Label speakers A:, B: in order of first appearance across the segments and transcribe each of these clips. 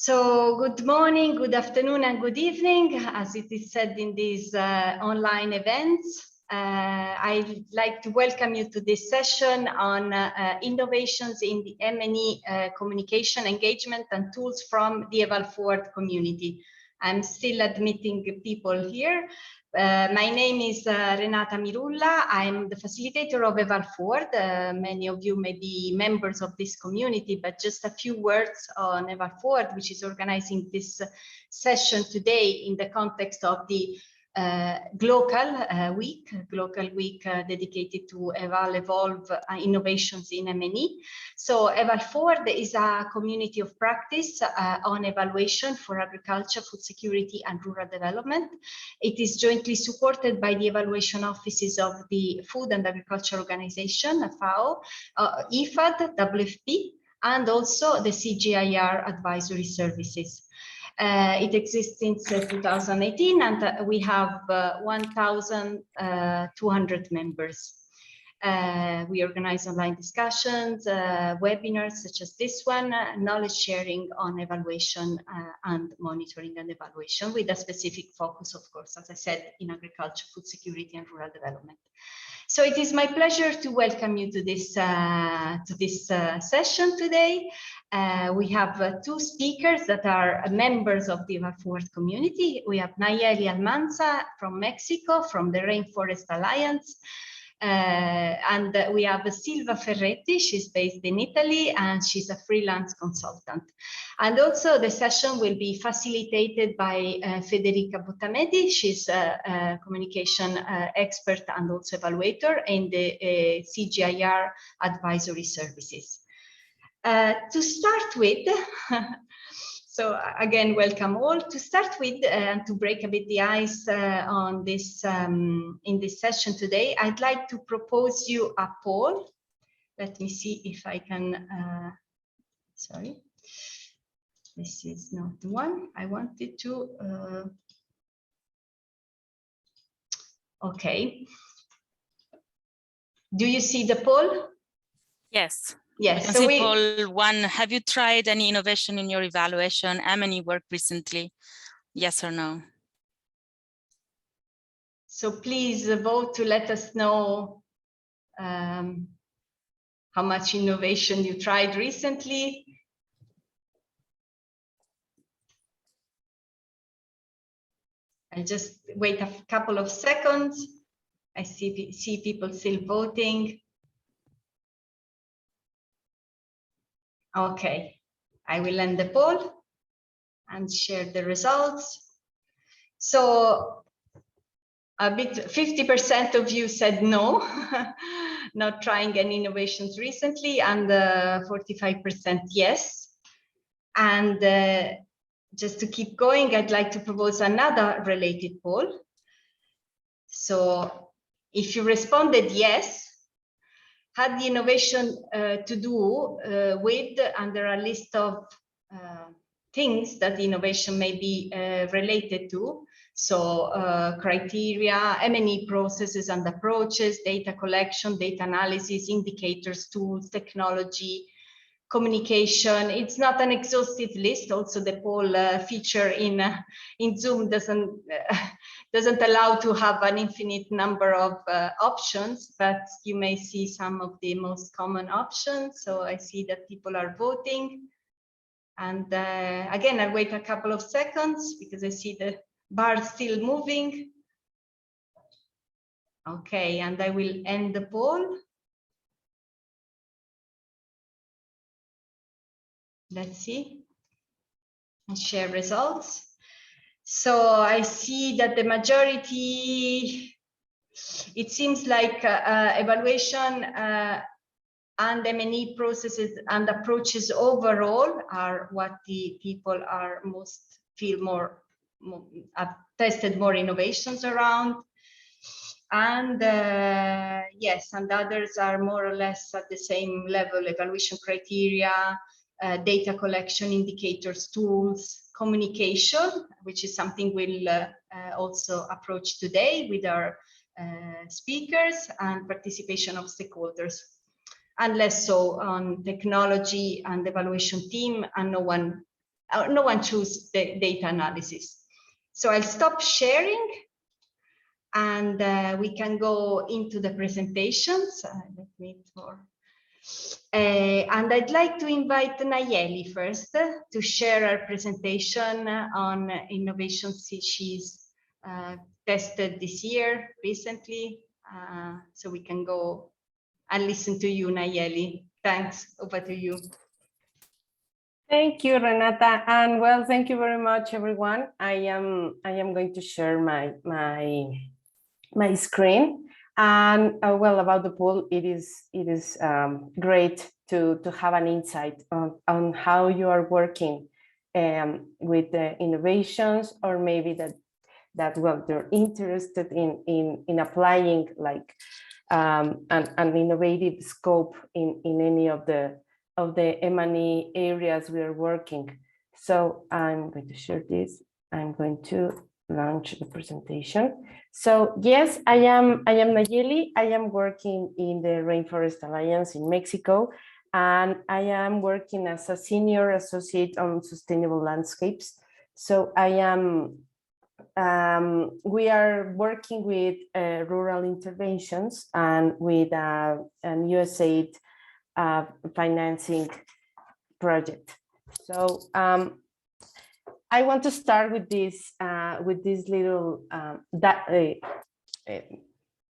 A: So good morning, good afternoon, and good evening, as it is said in these online events. I'd like to welcome you to this session on innovations in the M&E communication engagement and tools from the EvalForward community. I'm still admitting people here. My name is Renata Mirulla. I'm the facilitator of EvalForward. Many of you may be members of this community, but just a few words on EvalForward, which is organizing this session today in the context of the gLOCAL week dedicated to evolve innovations in M&E. So EvalForward is a community of practice on evaluation for agriculture, food security, and rural development. It is jointly supported by the evaluation offices of the Food and Agriculture Organization, FAO, IFAD, WFP, and also the CGIAR advisory services. It exists since 2018, and we have 1,200 members. We organize online discussions, webinars such as this one, knowledge sharing on evaluation and monitoring and evaluation, with a specific focus, of course, as I said, in agriculture, food security, and rural development. So it is my pleasure to welcome you to this session today. We have two speakers that are members of the EvalForward community. We have Nayeli Almanza from Mexico, from the Rainforest Alliance. And we have Silva Ferretti. She's based in Italy and she's a freelance consultant. And also the session will be facilitated by Federica Bottamedi. She's a communication expert and also evaluator in the CGIAR advisory services. To start with, so again, welcome all. To start with, and to break a bit the ice on this in this session today, I'd like to propose you a poll. Let me see if I can. Sorry, this is not the one I wanted to. Okay. Do you see the poll?
B: Yes.
A: Yes.
B: So poll one, have you tried any innovation in your evaluation, M&E work recently? Yes or no?
A: So please vote to let us know how much innovation you tried recently. I'll just wait a couple of seconds. I see people still voting. Okay, I will end the poll and share the results. So a bit, 50% of you said no, not trying any innovations recently, and 45% yes. And just to keep going, I'd like to propose another related poll. So if you responded yes, had the innovation to do with, and there are a list of things that the innovation may be related to. So criteria, M&E processes and approaches, data collection, data analysis, indicators, tools, technology, communication. It's not an exhaustive list. Also, the poll feature in Zoom doesn't allow to have an infinite number of options, but you may see some of the most common options. So I see that people are voting. And again, I'll wait a couple of seconds because I see the bar still moving. Okay, and I will end the poll. Let's see and share results. So I see that the majority, it seems like evaluation and M&E processes and approaches overall are what the people are have tested more innovations around. And yes, and others are more or less at the same level: evaluation criteria, data collection, indicators, tools, communication, which is something we'll also approach today with our speakers, and participation of stakeholders, and less so on technology and evaluation team, and no one no one chooses the data analysis. So I'll stop sharing and we can go into the presentations. And I'd like to invite Nayeli first to share her presentation on innovations she's tested this year recently. So we can go and listen to you, Nayeli. Thanks, over to you.
C: Thank you, Renata, and well, thank you very much, everyone. I am going to share my screen, and well, about the pool, it is great to have an insight on how you are working with the innovations, or maybe that well, they're interested in applying like an innovative scope in any of the M&E areas we are working. So I'm going to share this. I'm going to launch the presentation. So yes, I am Nayeli. I am working in the Rainforest Alliance in Mexico, and I am working as a senior associate on sustainable landscapes. So I am we are working with rural interventions and with an USAID financing project. So I want to start with this little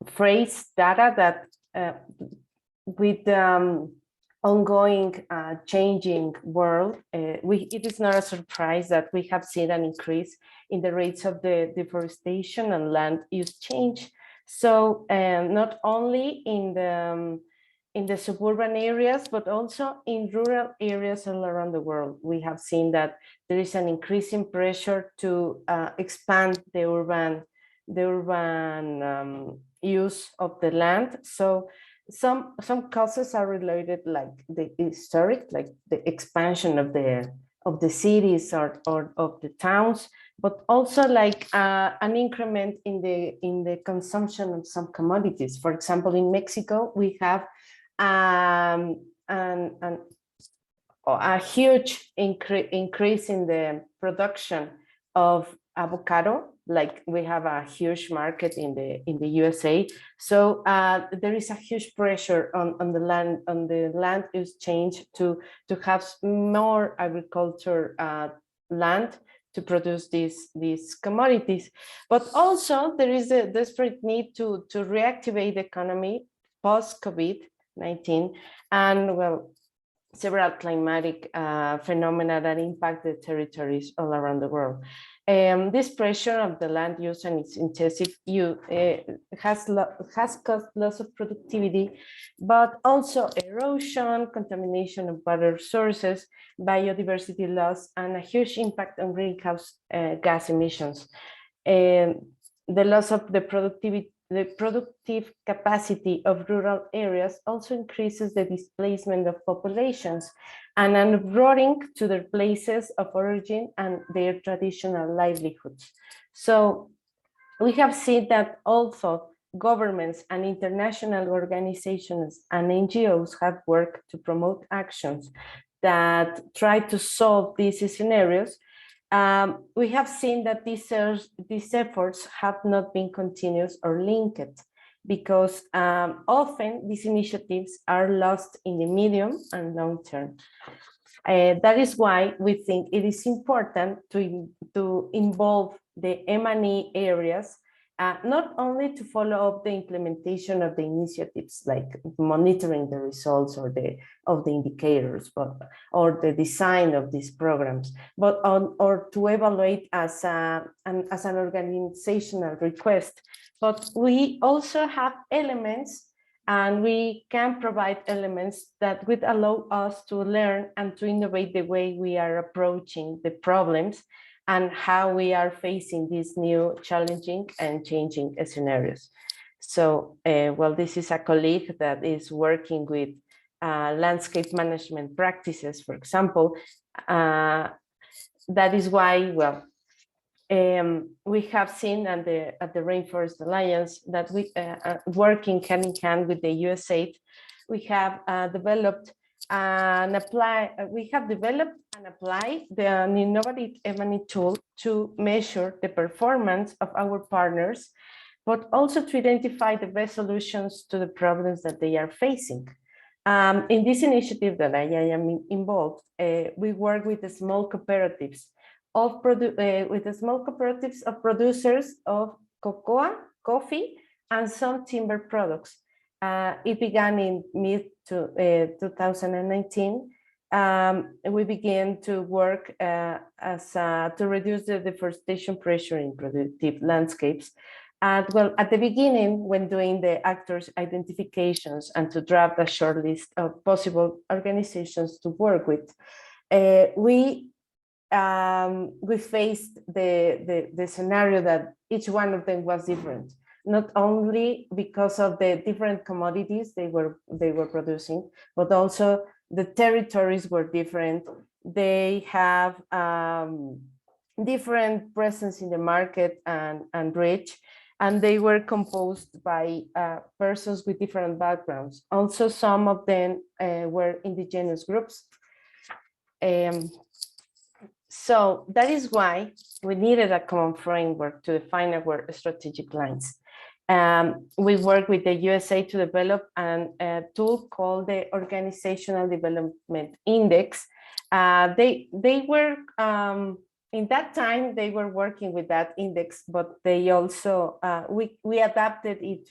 C: phrase data that with ongoing changing world, it is not a surprise that we have seen an increase in the rates of the deforestation and land use change. So not only in the suburban areas, but also in rural areas all around the world, we have seen that there is an increasing pressure to expand the urban use of the land. So some causes are related, like the historic, like the expansion of the cities or of the towns, but also like an increment in the consumption of some commodities. For example, in Mexico, we have a huge increase in the production of avocado. Like we have a huge market in the USA. So there is a huge pressure on the land use change to have more agriculture land to produce these commodities. But also there is a desperate need to reactivate the economy post-COVID-19, and well, several climatic phenomena that impact the territories all around the world. This pressure of the land use and its intensive use has caused loss of productivity, but also erosion, contamination of water sources, biodiversity loss, and a huge impact on greenhouse gas emissions. The loss of the productive capacity of rural areas also increases the displacement of populations and uprooting to their places of origin and their traditional livelihoods. So we have seen that also governments and international organizations and NGOs have worked to promote actions that try to solve these scenarios. We have seen that these efforts have not been continuous or linked, because often these initiatives are lost in the medium and long term. That is why we think it is important to involve the M&E areas, not only to follow up the implementation of the initiatives, like monitoring the results of the indicators, or the design of these programs, but or to evaluate as an organizational request. But we also have elements, and we can provide elements that would allow us to learn and to innovate the way we are approaching the problems and how we are facing these new challenging and changing scenarios. So, well, this is a colleague that is working with landscape management practices, for example. That is why, well, we have seen at the Rainforest Alliance that we working hand in hand with the USAID, we have developed and we have developed and applied an innovative M&E tool to measure the performance of our partners, but also to identify the best solutions to the problems that they are facing. In this initiative that I am involved, we work with the small cooperatives of producers of cocoa, coffee, and some timber products. It began in mid-2019. We began to work to reduce the deforestation pressure in productive landscapes. And well, at the beginning, when doing the actors' identifications and to draft a short list of possible organizations to work with, we faced the scenario that each one of them was different, not only because of the different commodities they were producing, but also the territories were different. They have different presence in the market and reach, and they were composed by persons with different backgrounds. Also, some of them were indigenous groups. So that is why we needed a common framework to define our strategic lines. We worked with the USA to develop a tool called the Organizational Development Index. They were, in that time, they were working with that index, but they also, we adapted it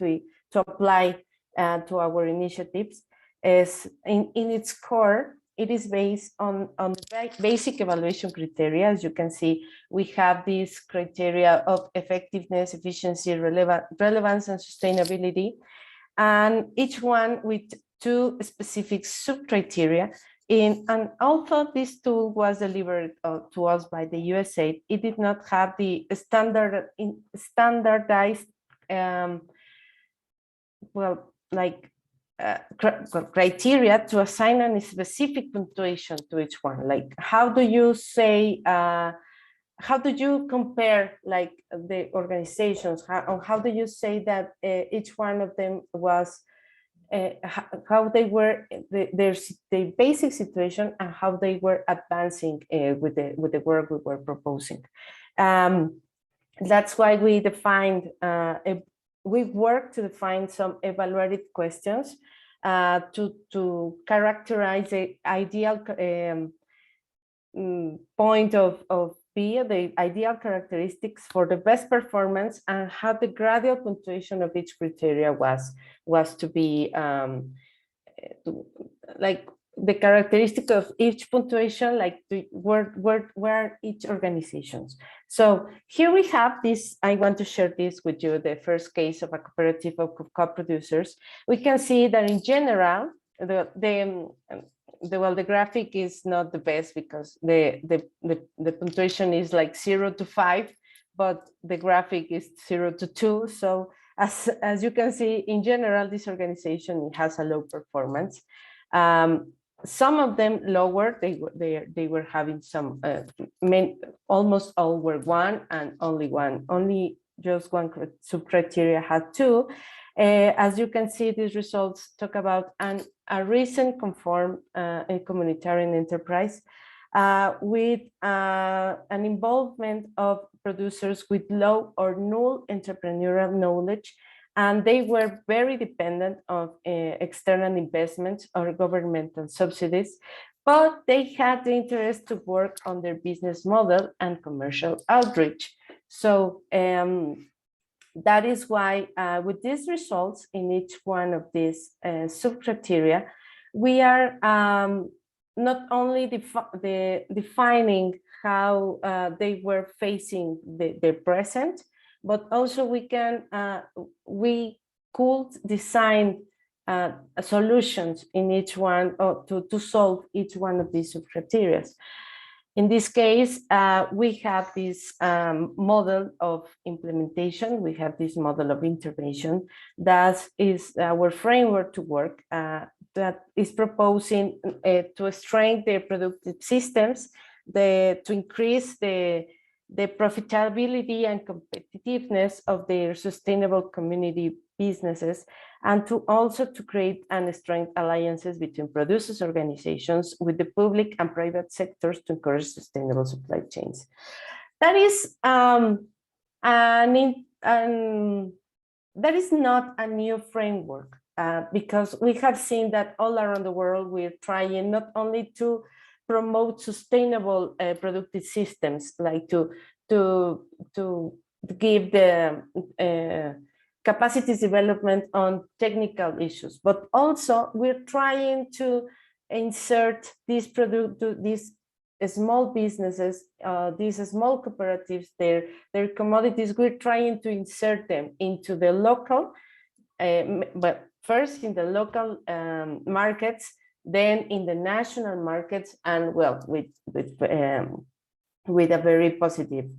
C: to apply to our initiatives. As in its core, it is based on the basic evaluation criteria. As you can see, we have these criteria of effectiveness, efficiency, relevance, and sustainability, and each one with 2 specific sub-criteria. And although this tool was delivered to us by the USA, it did not have the standardized, criteria to assign a specific punctuation to each one. Like, how do you say, how do you compare like the organizations? How do you say that each one of them was, how they were, their basic situation, and how they were advancing with the work we were proposing. That's why we defined, we worked to define some evaluative questions to characterize the ideal point of view, the ideal characteristics for the best performance, and how the gradual punctuation of each criteria was to be like the characteristic of each punctuation, like where each organizations. So here we have this, I want to share this with you, the first case of a cooperative of co-producers. We can see that in general, the graphic is not the best because the punctuation is like 0 to 5, but the graphic is 0 to 2. So as you can see, in general, this organization has a low performance. Some of them lower, they were having some, almost all were 1 and only just one sub-criteria had 2. As you can see, these results talk about a recent conformed communitarian enterprise with an involvement of producers with low or null entrepreneurial knowledge, and they were very dependent of external investments or governmental subsidies, but they had the interest to work on their business model and commercial outreach. So that is why with these results in each one of these sub-criteria, we are not only defining how they were facing the present, but also we could design solutions in each one, or to solve each one of these sub-criteria. In this case, we have this model of implementation. We have this model of intervention. That is our framework to work that is proposing to strengthen their productive systems, to increase the profitability and competitiveness of their sustainable community businesses, and to also to create and strengthen alliances between producers organizations with the public and private sectors to encourage sustainable supply chains. That is that is not a new framework, because we have seen that all around the world we're trying not only to promote sustainable productive systems, like to give the capacities development on technical issues, but also we're trying to insert these small businesses, these small cooperatives, their commodities. We're trying to insert them into the local, but first in the local markets, then in the national markets, and well, with a very positive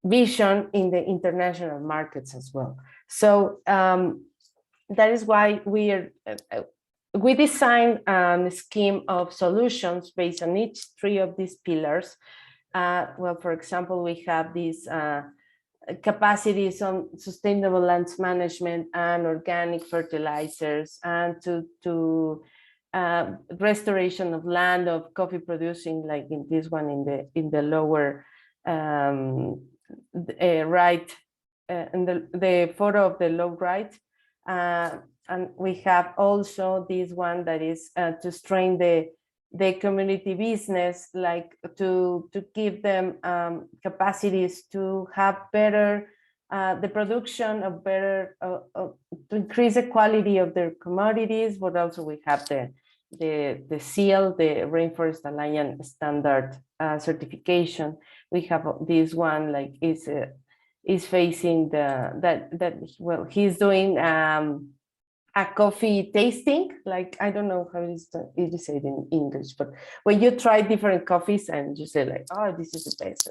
C: vision in the international markets as well. So that is why we designed a scheme of solutions based on each three of these pillars. Well, for example, we have these capacities on sustainable lands management and organic fertilizers, and to restoration of land of coffee producing, like in this one in the lower right, in the photo of the low right. And we have also this one that is to strengthen the community business, like to give them capacities to have better, the production of better, to increase the quality of their commodities, but also we have the seal, the Rainforest Alliance standard certification. We have this one, like is facing well, he's doing a coffee tasting, like, I don't know how it is said in English, but when you try different coffees and you say like, oh, this is the best,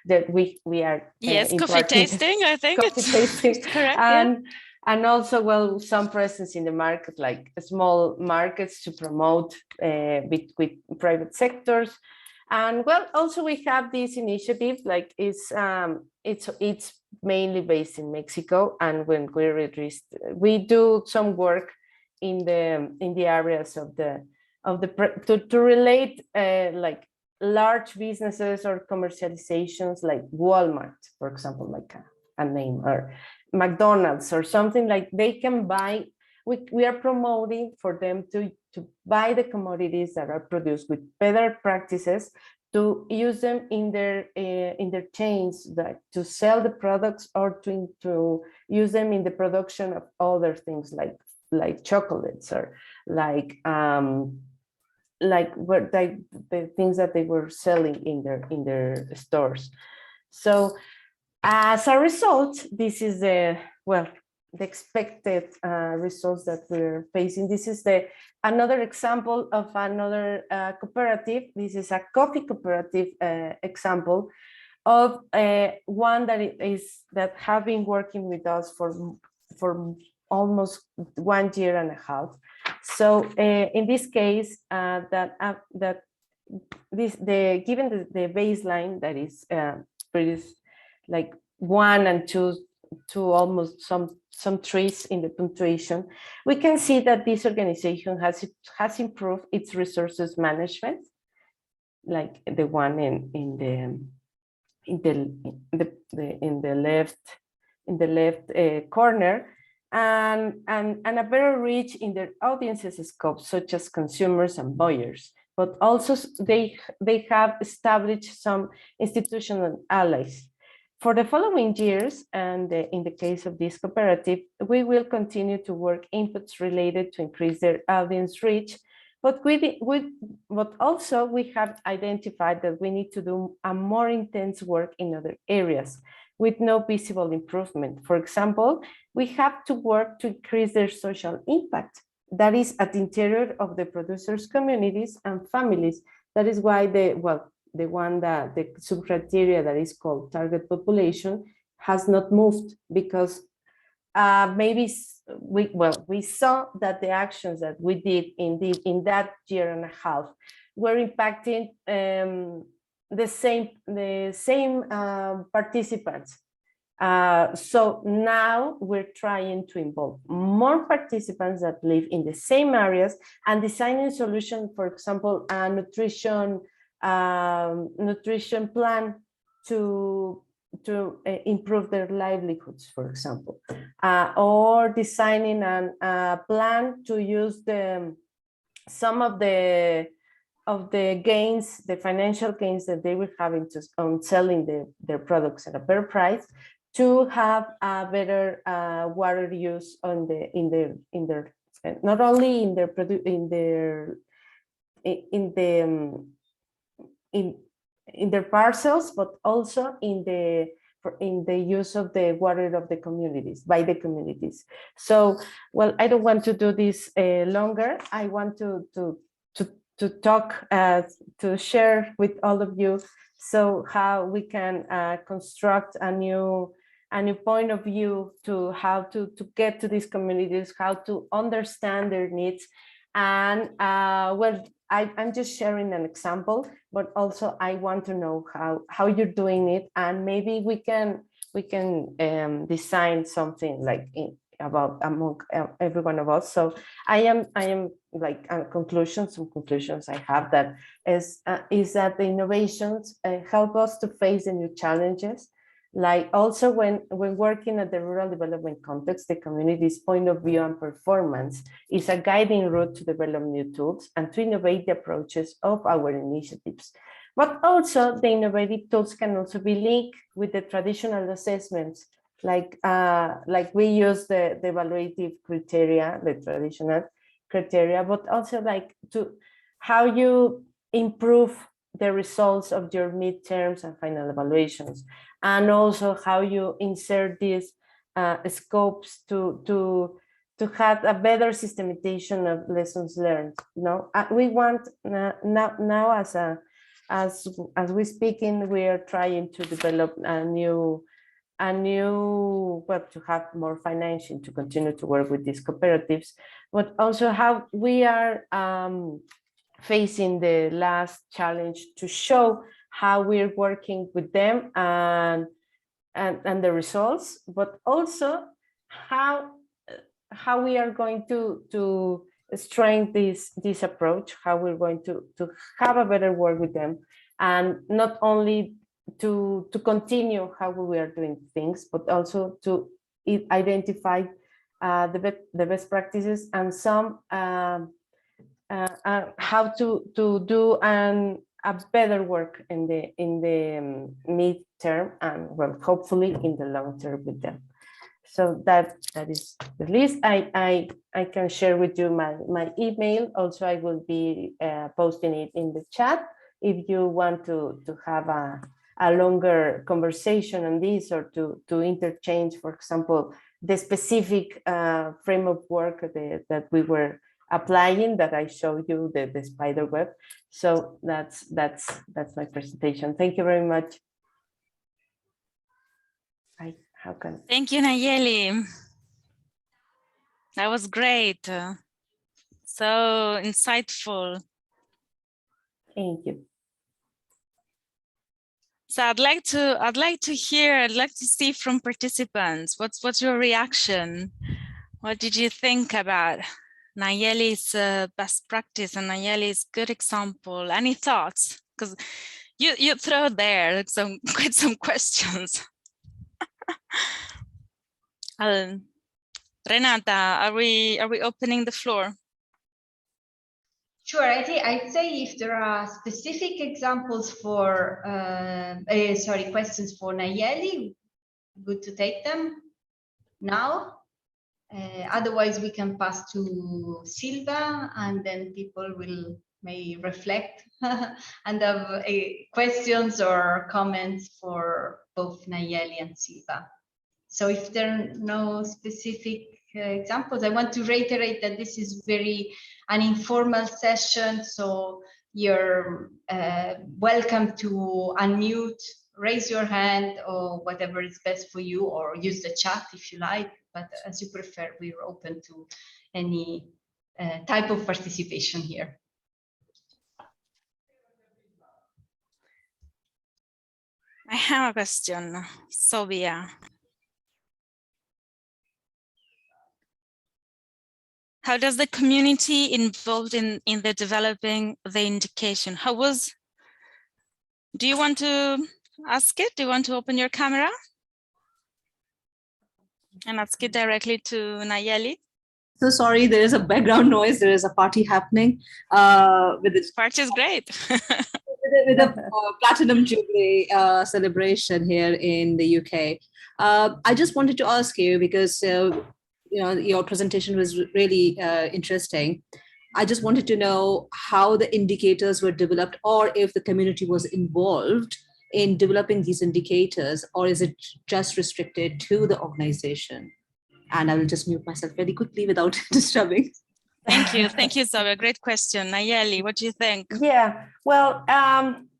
C: that we are
B: yes, coffee tasting, I think
C: coffee tasting.
B: correct.
C: And also, well, some presence in the market, like small markets to promote with private sectors. And well, also we have this initiative, like it's mainly based in Mexico, and when we do some work in the areas of to relate like large businesses or commercializations, like Walmart, for example, like a name, or McDonald's or something, like they can buy. We are promoting for them to buy the commodities that are produced with better practices, to use them in their chains, like to sell the products, or to use them in the production of other things, like chocolates, or like the things that they were selling in their stores. So as a result, this is the expected results that we're facing. This is another example of another cooperative. This is a coffee cooperative example of one that have been working with us for almost 1 year and a half. So in this case, given the baseline that is pretty like 1 and 2 to almost some trees in the punctuation, we can see that this organization has improved its resources management, like the one in the left corner, and a better reach in their audiences scope, such as consumers and buyers. But also they have established some institutional allies. For the following years, and in the case of this cooperative, we will continue to work inputs related to increase their audience reach, but also we have identified that we need to do a more intense work in other areas with no visible improvement. For example, we have to work to increase their social impact. That is at the interior of the producers' communities and families. That is why the sub-criteria that is called target population has not moved, because maybe we saw that the actions that we did in that year and a half were impacting the same participants, So now we're trying to involve more participants that live in the same areas and designing solutions, for example, a nutrition plan to improve their livelihoods, for example, or designing a plan to use some of the gains, the financial gains that they will have on selling their products at a better price, to have a better water use in their not only in their parcels, but also in the use of the water of the communities, by the communities. So, well, I don't want to do this longer. I want to talk, to share with all of you, so how we can construct a new point of view to how to get to these communities, how to understand their needs. And well, I'm just sharing an example, but also I want to know how you're doing it, and maybe we can design something like about among every one of us. So I am like some conclusions I have, that is that the innovations help us to face the new challenges. Like also when working at the rural development context, the community's point of view and performance is a guiding route to develop new tools and to innovate the approaches of our initiatives. But also the innovative tools can also be linked with the traditional assessments, like we use the evaluative criteria, the traditional criteria, but also like to how you improve the results of your midterms and final evaluations, and also how you insert these scopes to have a better systematization of lessons learned. We want now as we speaking, we are trying to develop a new to have more financing to continue to work with these cooperatives, but also how we are facing the last challenge to show how we're working with them and the results, but also how we are going to strengthen this approach, how we're going to have a better work with them, and not only to continue how we are doing things, but also to identify the best practices and some how to do a better work in the midterm, and well, hopefully in the long term with them. So that is the list. I can share with you my email. Also, I will be posting it in the chat if you want to have a longer conversation on this, or to interchange, for example, the specific frame of work that we were applying, that I showed you, the spider web. So that's my presentation. Thank you very much.
B: Thank you, Nayeli. That was great. So insightful.
C: Thank you.
B: So I'd like to see from participants, what's your reaction? What did you think about Nayeli's best practice and Nayeli's good example? Any thoughts? Because you throw there quite some questions. Renata, are we opening the floor?
A: Sure, I'd say if there are specific examples for, questions for Nayeli, good to take them now. Otherwise, we can pass to Silva, and then people may reflect and have questions or comments for both Nayeli and Silva. So if there are no specific examples, I want to reiterate that this is an informal session, so you're welcome to unmute, raise your hand, or whatever is best for you, or use the chat if you like, but as you prefer, we're open to any type of participation here.
B: I have a question, Sylvia. How does the community involved in the developing the indication? Do you want to ask it? Do you want to open your camera and ask it directly to Nayeli?
D: So sorry, there is a background noise. There is a party happening with the
B: Party is great.
D: with the Platinum Jubilee celebration here in the UK. I just wanted to ask you, because your presentation was really interesting. I just wanted to know how the indicators were developed, or if the community was involved in developing these indicators, or is it just restricted to the organization? And I will just mute myself very quickly without disturbing.
B: Thank you, Zoe. Great question. Nayeli, what do you think?
C: Yeah, well,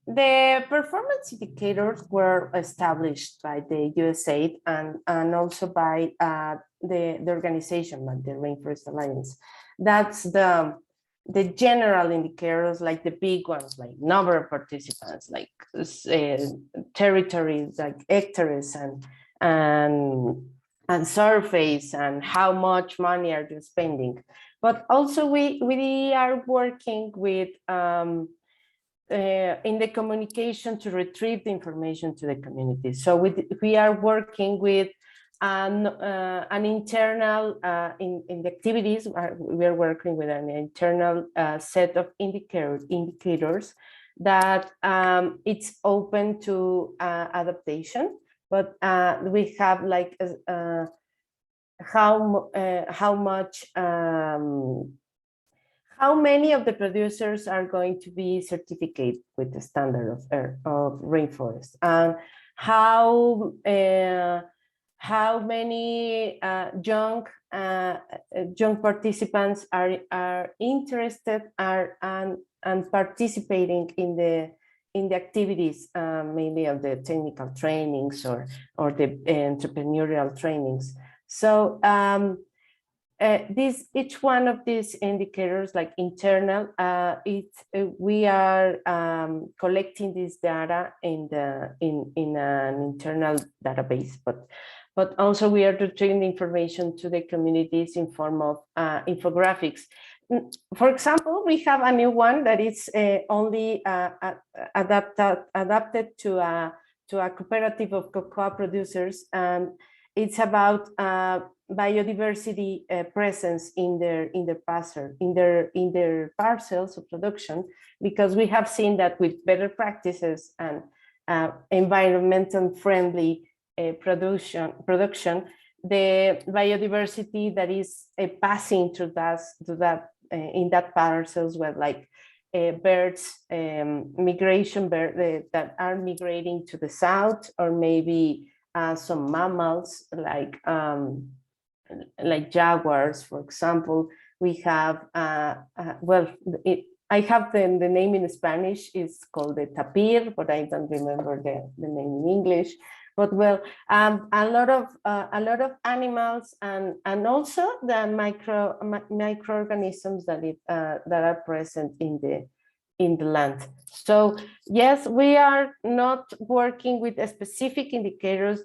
C: the performance indicators were established by the USAID and also by the organization, like the Rainforest Alliance. That's the general indicators, like the big ones, like number of participants, like territories, like hectares and surface, and how much money are you spending. But also we are working with in the communication to retrieve the information to the community. So we are working with an internal, in the activities, we are working with an internal set of indicators that it's open to adaptation, but we have like how many of the producers are going to be certificate with the standard of rainforest, and how many young participants are interested and participating in the activities, maybe of the technical trainings or the entrepreneurial trainings. So each one of these indicators, like internal, we are collecting this data in an internal database, but also we are retrieving information to the communities in form of infographics. For example, we have a new one that is only adapted to a cooperative of cocoa producers, and it's about biodiversity presence in their parcels of production, because we have seen that with better practices and environmental friendly production, the biodiversity that is passing through that in that parcels, were like birds, migration birds that are migrating to the south, or maybe some mammals like jaguars, for example. We have I have the name in Spanish, is called the tapir, but I don't remember the name in English. But well, a lot of animals and also the microorganisms that are present in the land. So yes, we are not working with specific indicators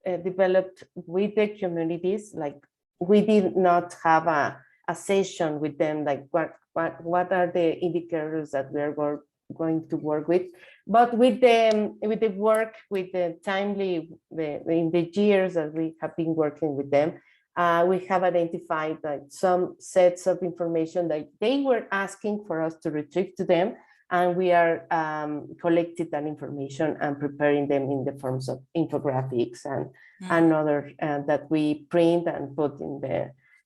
C: developed with the communities. Like, we did not have a session with them, like what are the indicators that we are going to work with. But with the work, with the timely, in the years that we have been working with them, we have identified like some sets of information that they were asking for us to retrieve to them, and we are collecting that information and preparing them in the forms of infographics and other that we print and put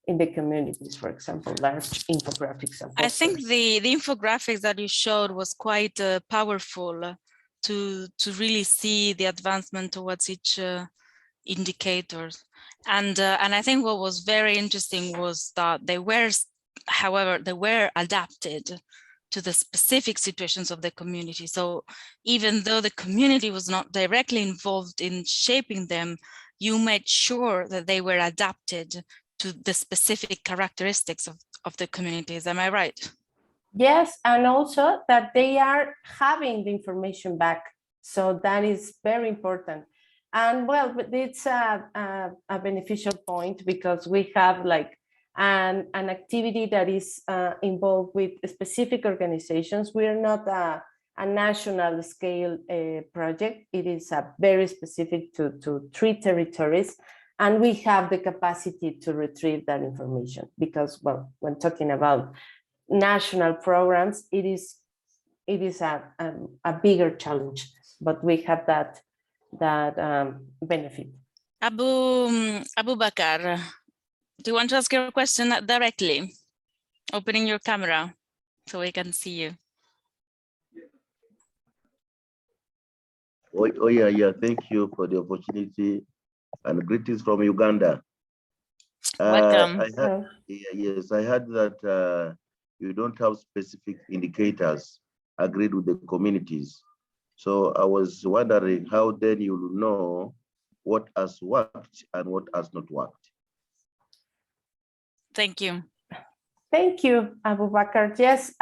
C: in the communities, for example, large infographics.
B: I think the infographics that you showed was quite powerful to really see the advancement towards each indicators. And I think what was very interesting was that they were adapted to the specific situations of the community. So even though the community was not directly involved in shaping them, you made sure that they were adapted to the specific characteristics of the communities. Am I right?
C: Yes, and also that they are having the information back. So that is very important. And well, it's a beneficial point, because we have like and an activity that is involved with specific organizations. We are not a national scale project. It is a very specific to 3 territories, and we have the capacity to retrieve that information because, well, when talking about national programs, it is a bigger challenge, but we have that benefit.
B: Abu Bakar, do you want to ask your question directly? Opening your camera so we can see you.
E: Oh yeah. Thank you for the opportunity and greetings from Uganda.
B: Welcome.
E: I heard that you don't have specific indicators agreed with the communities. So I was wondering how then you will know what has worked and what has not worked.
B: Thank you.
C: Thank you, Abu Bakar. Yes,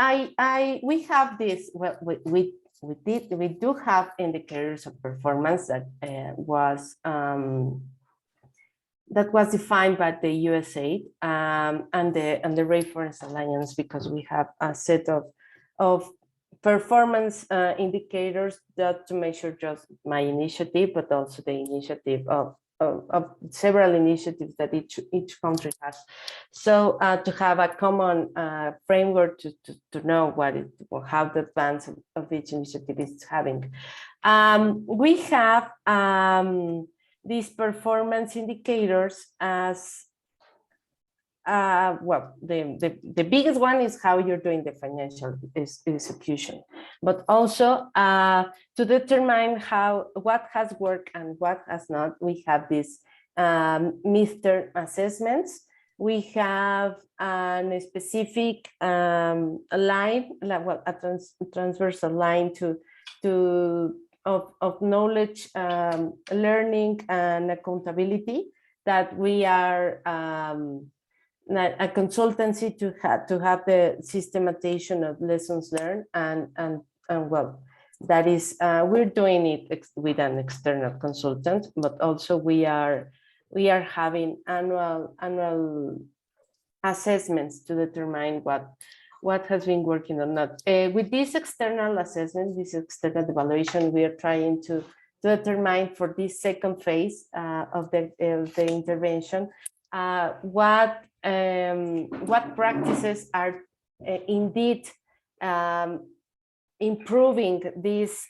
C: we have this. Well, we do have indicators of performance that was defined by the USAID and the Rainforest Alliance, because we have a set of performance indicators that to measure just my initiative, but also the initiative of several initiatives that each country has. So to have a common framework to know how the advance of each initiative is having. We have these performance indicators as well, the biggest one is how you're doing the financial execution, but also to determine what has worked and what has not. We have these midterm assessments. We have a specific line, well, a transversal line of knowledge, learning, and accountability that we are a consultancy to have the systematization of lessons learned, and well, that is we're doing it with an external consultant, but also we are having annual assessments to determine what has been working or not. With this external assessment, this external evaluation, we are trying to determine for this second phase of the intervention what practices are indeed improving these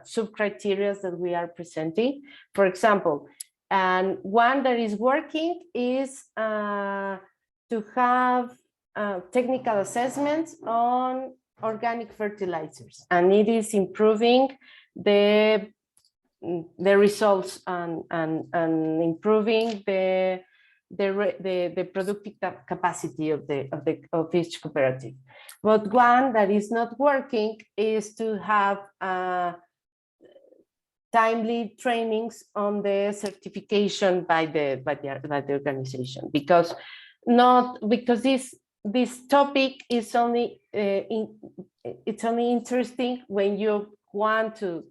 C: sub-criteria that we are presenting. For example, and one that is working is to have technical assessments on organic fertilizers, and it is improving the results and improving the productive capacity of each cooperative. But one that is not working is to have timely trainings on the certification by the organization, because this topic is only it's only interesting when you want to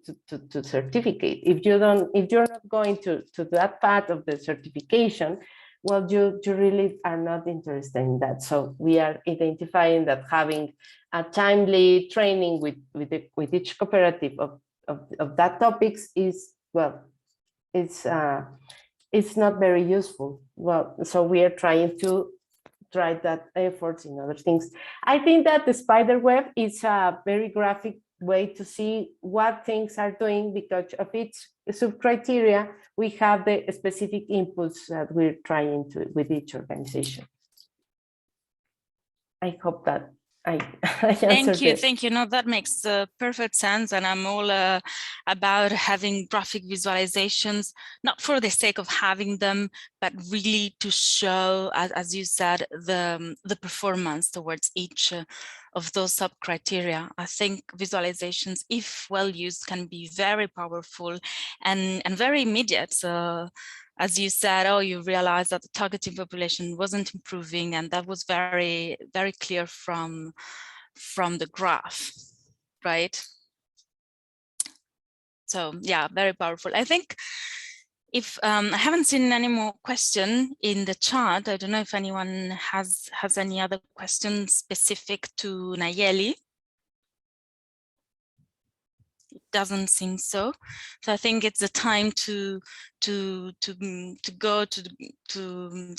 C: certificate. If you're not going to that part of the certification, well, you really are not interested in that. So we are identifying that having a timely training with each cooperative of that topics is, well, it's not very useful. Well, so we are trying to try that efforts in other things. I think that the spider web is a very graphic way to see what things are doing, because of each sub-criteria, we have the specific inputs that we're trying to with each organization. I hope that I
B: Thank you.
C: it.
B: Thank you. No, that makes perfect sense. And I'm all about having graphic visualizations, not for the sake of having them, but really to show, as you said, the performance towards each of those sub-criteria. I think visualizations, if well used, can be very powerful and very immediate. So, as you said, you realized that the targeting population wasn't improving, and that was very, very clear from the graph, right? So yeah, very powerful. I think If I haven't seen any more question in the chat, I don't know if anyone has any other questions specific to Nayeli. It doesn't seem so. So I think it's the time to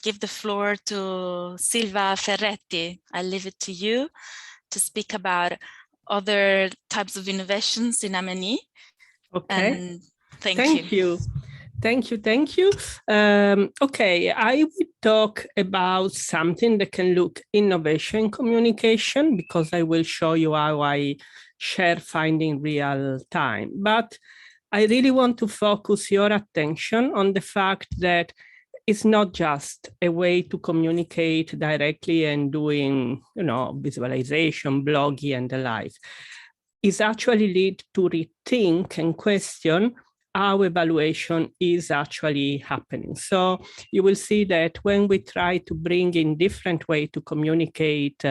B: give the floor to Silva Ferretti. I leave it to you to speak about other types of innovations in M&E.
F: Okay.
B: And thank you.
F: Thank you. Okay, I will talk about something that can look innovation communication, because I will show you how I share finding real time. But I really want to focus your attention on the fact that it's not just a way to communicate directly and doing, visualization, blogging and the like. It's actually lead to rethink and question how evaluation is actually happening. So you will see that when we try to bring in different way to communicate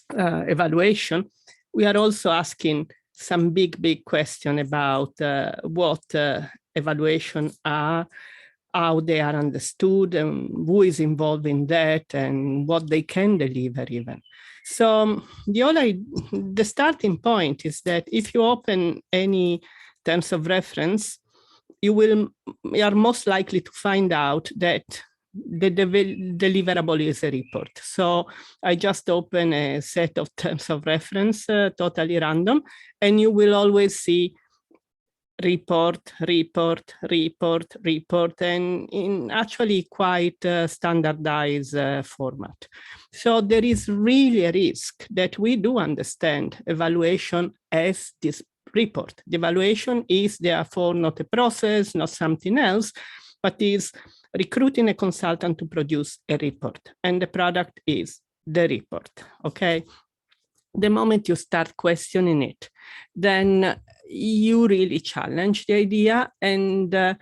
F: evaluation, we are also asking some big question about what evaluation are, how they are understood, and who is involved in that, and what they can deliver even. So the starting point is that if you open any terms of reference, you are most likely to find out that the deliverable is a report. So I just open a set of terms of reference, totally random, and you will always see report, and in actually quite standardized format. So there is really a risk that we do understand evaluation as this report. The evaluation is therefore not a process, not something else, but is recruiting a consultant to produce a report, and the product is the report, okay? The moment you start questioning it, then you really challenge the idea. And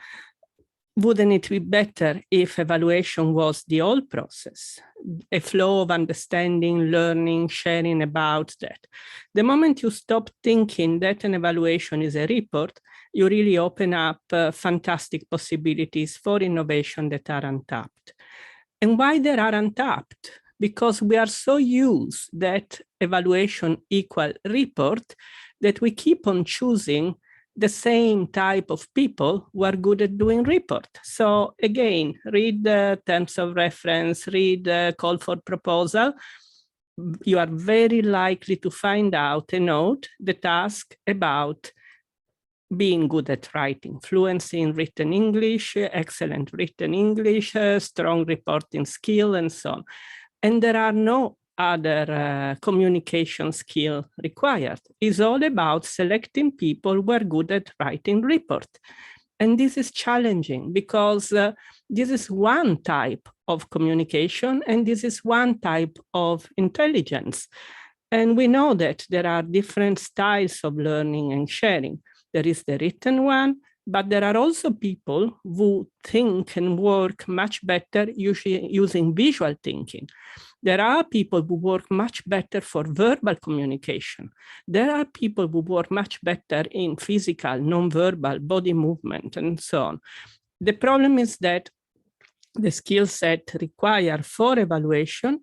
F: wouldn't it be better if evaluation was the whole process, a flow of understanding, learning, sharing about that? The moment you stop thinking that an evaluation is a report, you really open up fantastic possibilities for innovation that are untapped. And why they are untapped? Because we are so used that evaluation equal report that we keep on choosing the same type of people who are good at doing report. So again, read the terms of reference, read the call for proposal. You are very likely to find out a note that asks about being good at writing, fluency in written English, excellent written English, strong reporting skill, and so on. And there are no other communication skill required. It's all about selecting people who are good at writing report. And this is challenging because this is one type of communication and this is one type of intelligence. And we know that there are different styles of learning and sharing. There is the written one, but there are also people who think and work much better usually using visual thinking. There are people who work much better for verbal communication. There are people who work much better in physical, non-verbal, body movement, and so on. The problem is that the skill set required for evaluation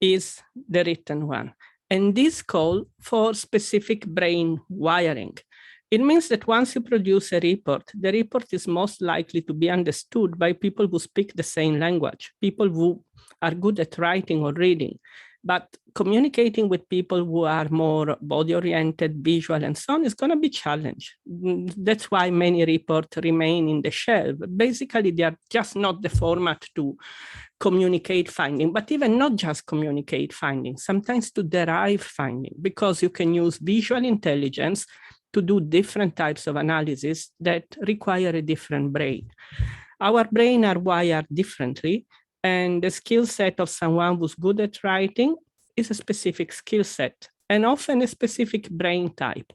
F: is the written one. And this calls for specific brain wiring. It means that once you produce a report, the report is most likely to be understood by people who speak the same language, people who are good at writing or reading. But communicating with people who are more body-oriented, visual, and so on is going to be challenged. That's why many reports remain in the shelf. Basically, they are just not the format to communicate finding, but even not just communicate finding, sometimes to derive finding, because you can use visual intelligence to do different types of analysis that require a different brain. Our brain are wired differently, and the skill set of someone who's good at writing is a specific skill set, and often a specific brain type.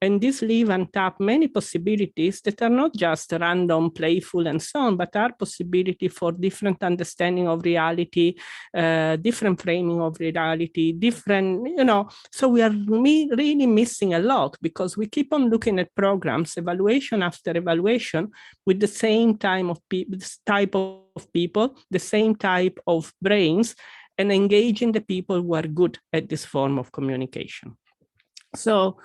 F: And this leave untapped many possibilities that are not just random, playful, and so on, but are possibility for different understanding of reality, different framing of reality, different, so we are really missing a lot because we keep on looking at programs, evaluation after evaluation, with the same type of people, the same type of brains, and engaging the people who are good at this form of communication. So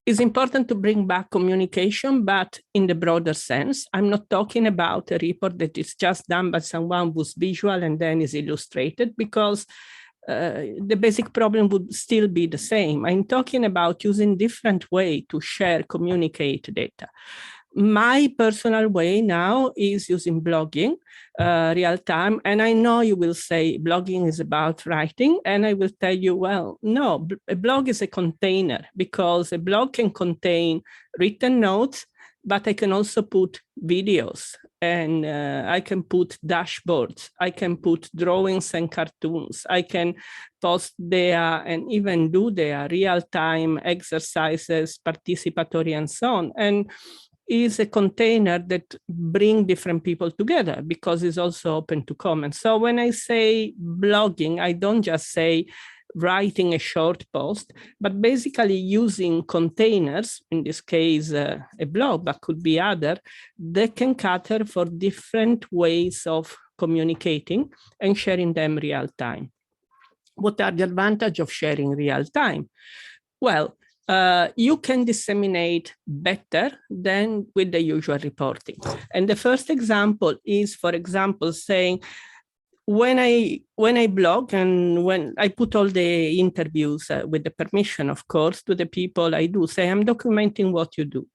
F: it's important to bring back communication, but in the broader sense. I'm not talking about a report that is just done by someone who's visual and then is illustrated, because the basic problem would still be the same. I'm talking about using different ways to share, communicate data. My personal way now is using blogging, real time. And I know you will say blogging is about writing. And I will tell you, well, no, a blog is a container, because a blog can contain written notes, but I can also put videos, and I can put dashboards. I can put drawings and cartoons. I can post there and even do their real-time exercises, participatory, and so on. And is a container that bring different people together, because it's also open to comments. So when I say blogging, I don't just say writing a short post, but basically using containers, in this case, a blog, but could be other, that can cater for different ways of communicating and sharing them real time. What are the advantages of sharing real time? Well, you can disseminate better than with the usual reporting. And the first example is, for example, saying, when I blog and when I put all the interviews with the permission, of course, to the people, I do say, I'm documenting what you do.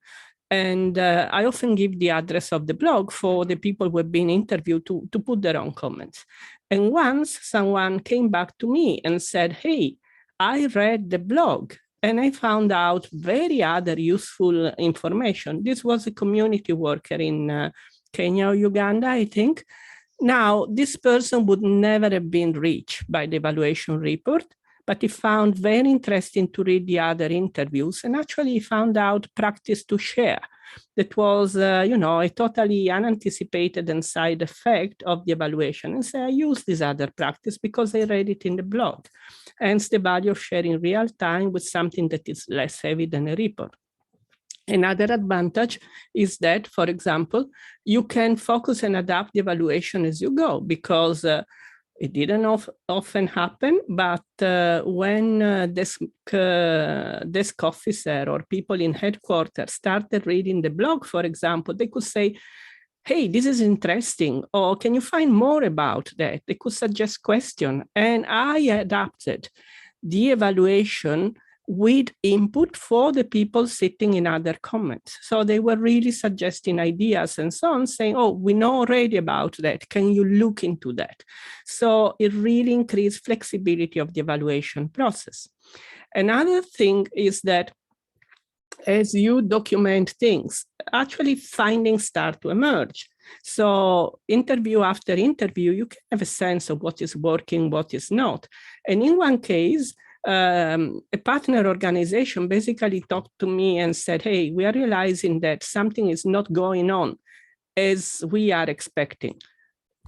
F: And I often give the address of the blog for the people who have been interviewed to put their own comments. And once someone came back to me and said, hey, I read the blog and I found out very other useful information. This was a community worker in Kenya or Uganda, I think. Now, this person would never have been reached by the evaluation report, but he found very interesting to read the other interviews, and actually he found out practice to share. That was, a totally unanticipated and side effect of the evaluation. And so I use this other practice because I read it in the blog. Hence the value of sharing real time with something that is less heavy than a report. Another advantage is that, for example, you can focus and adapt the evaluation as you go, because it didn't often happen, but when desk officer or people in headquarters started reading the blog, for example, they could say, hey, this is interesting, or can you find more about that? They could suggest questions, and I adapted the evaluation with input for the people sitting in other comments. So they were really suggesting ideas and so on, saying, oh, we know already about that. Can you look into that? So it really increased flexibility of the evaluation process. Another thing is that as you document things, actually findings start to emerge. So interview after interview, you can have a sense of what is working, what is not. And in one case, a partner organization basically talked to me and said, hey, we are realizing that something is not going on as we are expecting.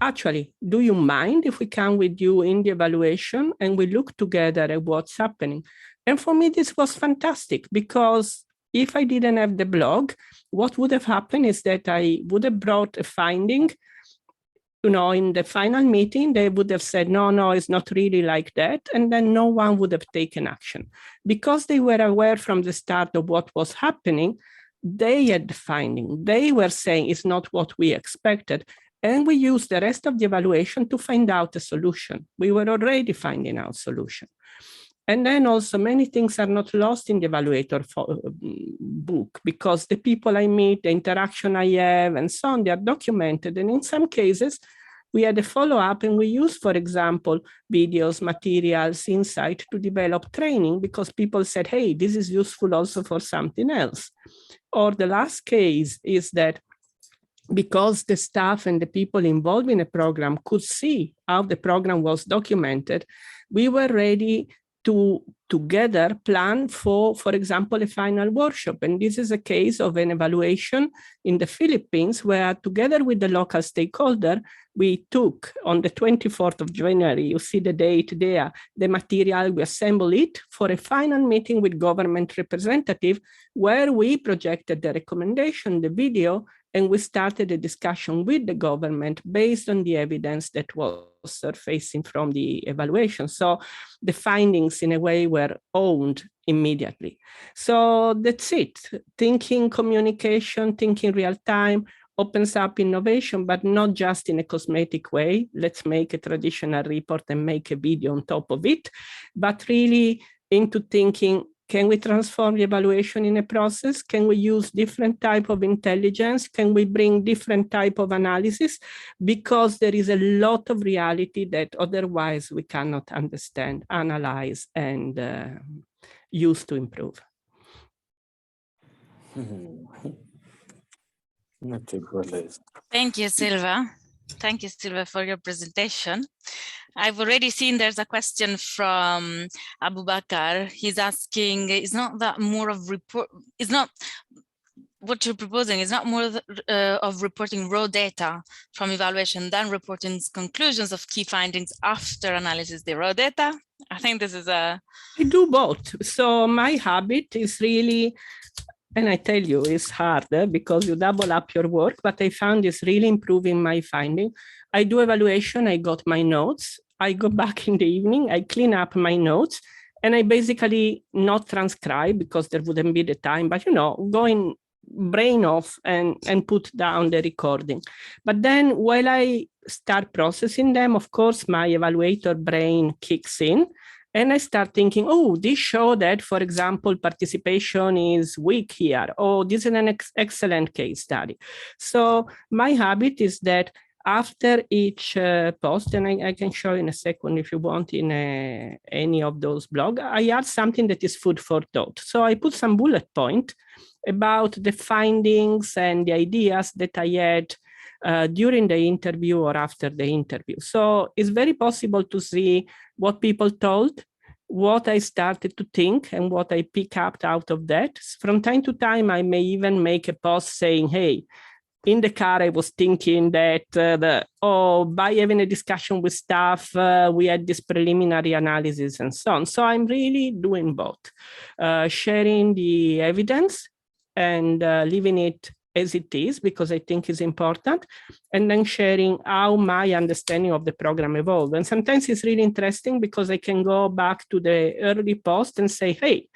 F: Actually, do you mind if we come with you in the evaluation and we look together at what's happening? And for me, this was fantastic, because if I didn't have the blog, what would have happened is that I would have brought a finding. In the final meeting, they would have said, no, it's not really like that. And then no one would have taken action. Because they were aware from the start of what was happening, they had the finding. They were saying it's not what we expected. And we used the rest of the evaluation to find out a solution. We were already finding out solution. And then also many things are not lost in the evaluator book, because the people I meet, the interaction I have, and so on, they are documented. And in some cases, we had a follow-up and we use, for example, videos, materials, insight to develop training, because people said, hey, this is useful also for something else. Or the last case is that because the staff and the people involved in a program could see how the program was documented, we were ready to together plan for example, a final workshop. And this is a case of an evaluation in the Philippines, where together with the local stakeholder, we took on the 24th of January, you see the date there, the material, we assembled it for a final meeting with government representative, where we projected the recommendation, the video, and we started a discussion with the government based on the evidence that was surfacing from the evaluation. So the findings in a way were owned immediately. So that's it. Thinking communication, thinking real time opens up innovation, but not just in a cosmetic way. Let's make a traditional report and make a video on top of it, but really into thinking, can we transform the evaluation in a process? Can we use different type of intelligence? Can we bring different type of analysis? Because there is a lot of reality that otherwise we cannot understand, analyze, and use to improve.
B: Thank you, Silva. Thank you, Silva, for your presentation. I've already seen there's a question from Abu Bakar. He's asking, is not that more of report, is not what you're proposing, is not more of reporting raw data from evaluation than reporting conclusions of key findings after analysis the raw data? I think this is a...
F: I do both. So my habit is really, and I tell you, it's hard because you double up your work, but I found it's really improving my finding. I do evaluation, I got my notes, I go back in the evening, I clean up my notes, and I basically not transcribe because there wouldn't be the time, but go in brain off and put down the recording. But then while I start processing them, of course, my evaluator brain kicks in. And I start thinking, oh, this show that, for example, participation is weak here. Oh, this is an excellent case study. So my habit is that after each post, and I can show in a second if you want in any of those blogs, I add something that is food for thought. So I put some bullet point about the findings and the ideas that I had during the interview or after the interview. So it's very possible to see what people told, what I started to think, and what I pick up out of that. From time to time, I may even make a post saying, hey, in the car, I was thinking that, by having a discussion with staff, we had this preliminary analysis and so on. So I'm really doing both, sharing the evidence and leaving it as it is, because I think it's important, and then sharing how my understanding of the program evolved. And sometimes it's really interesting because I can go back to the early post and say, hey,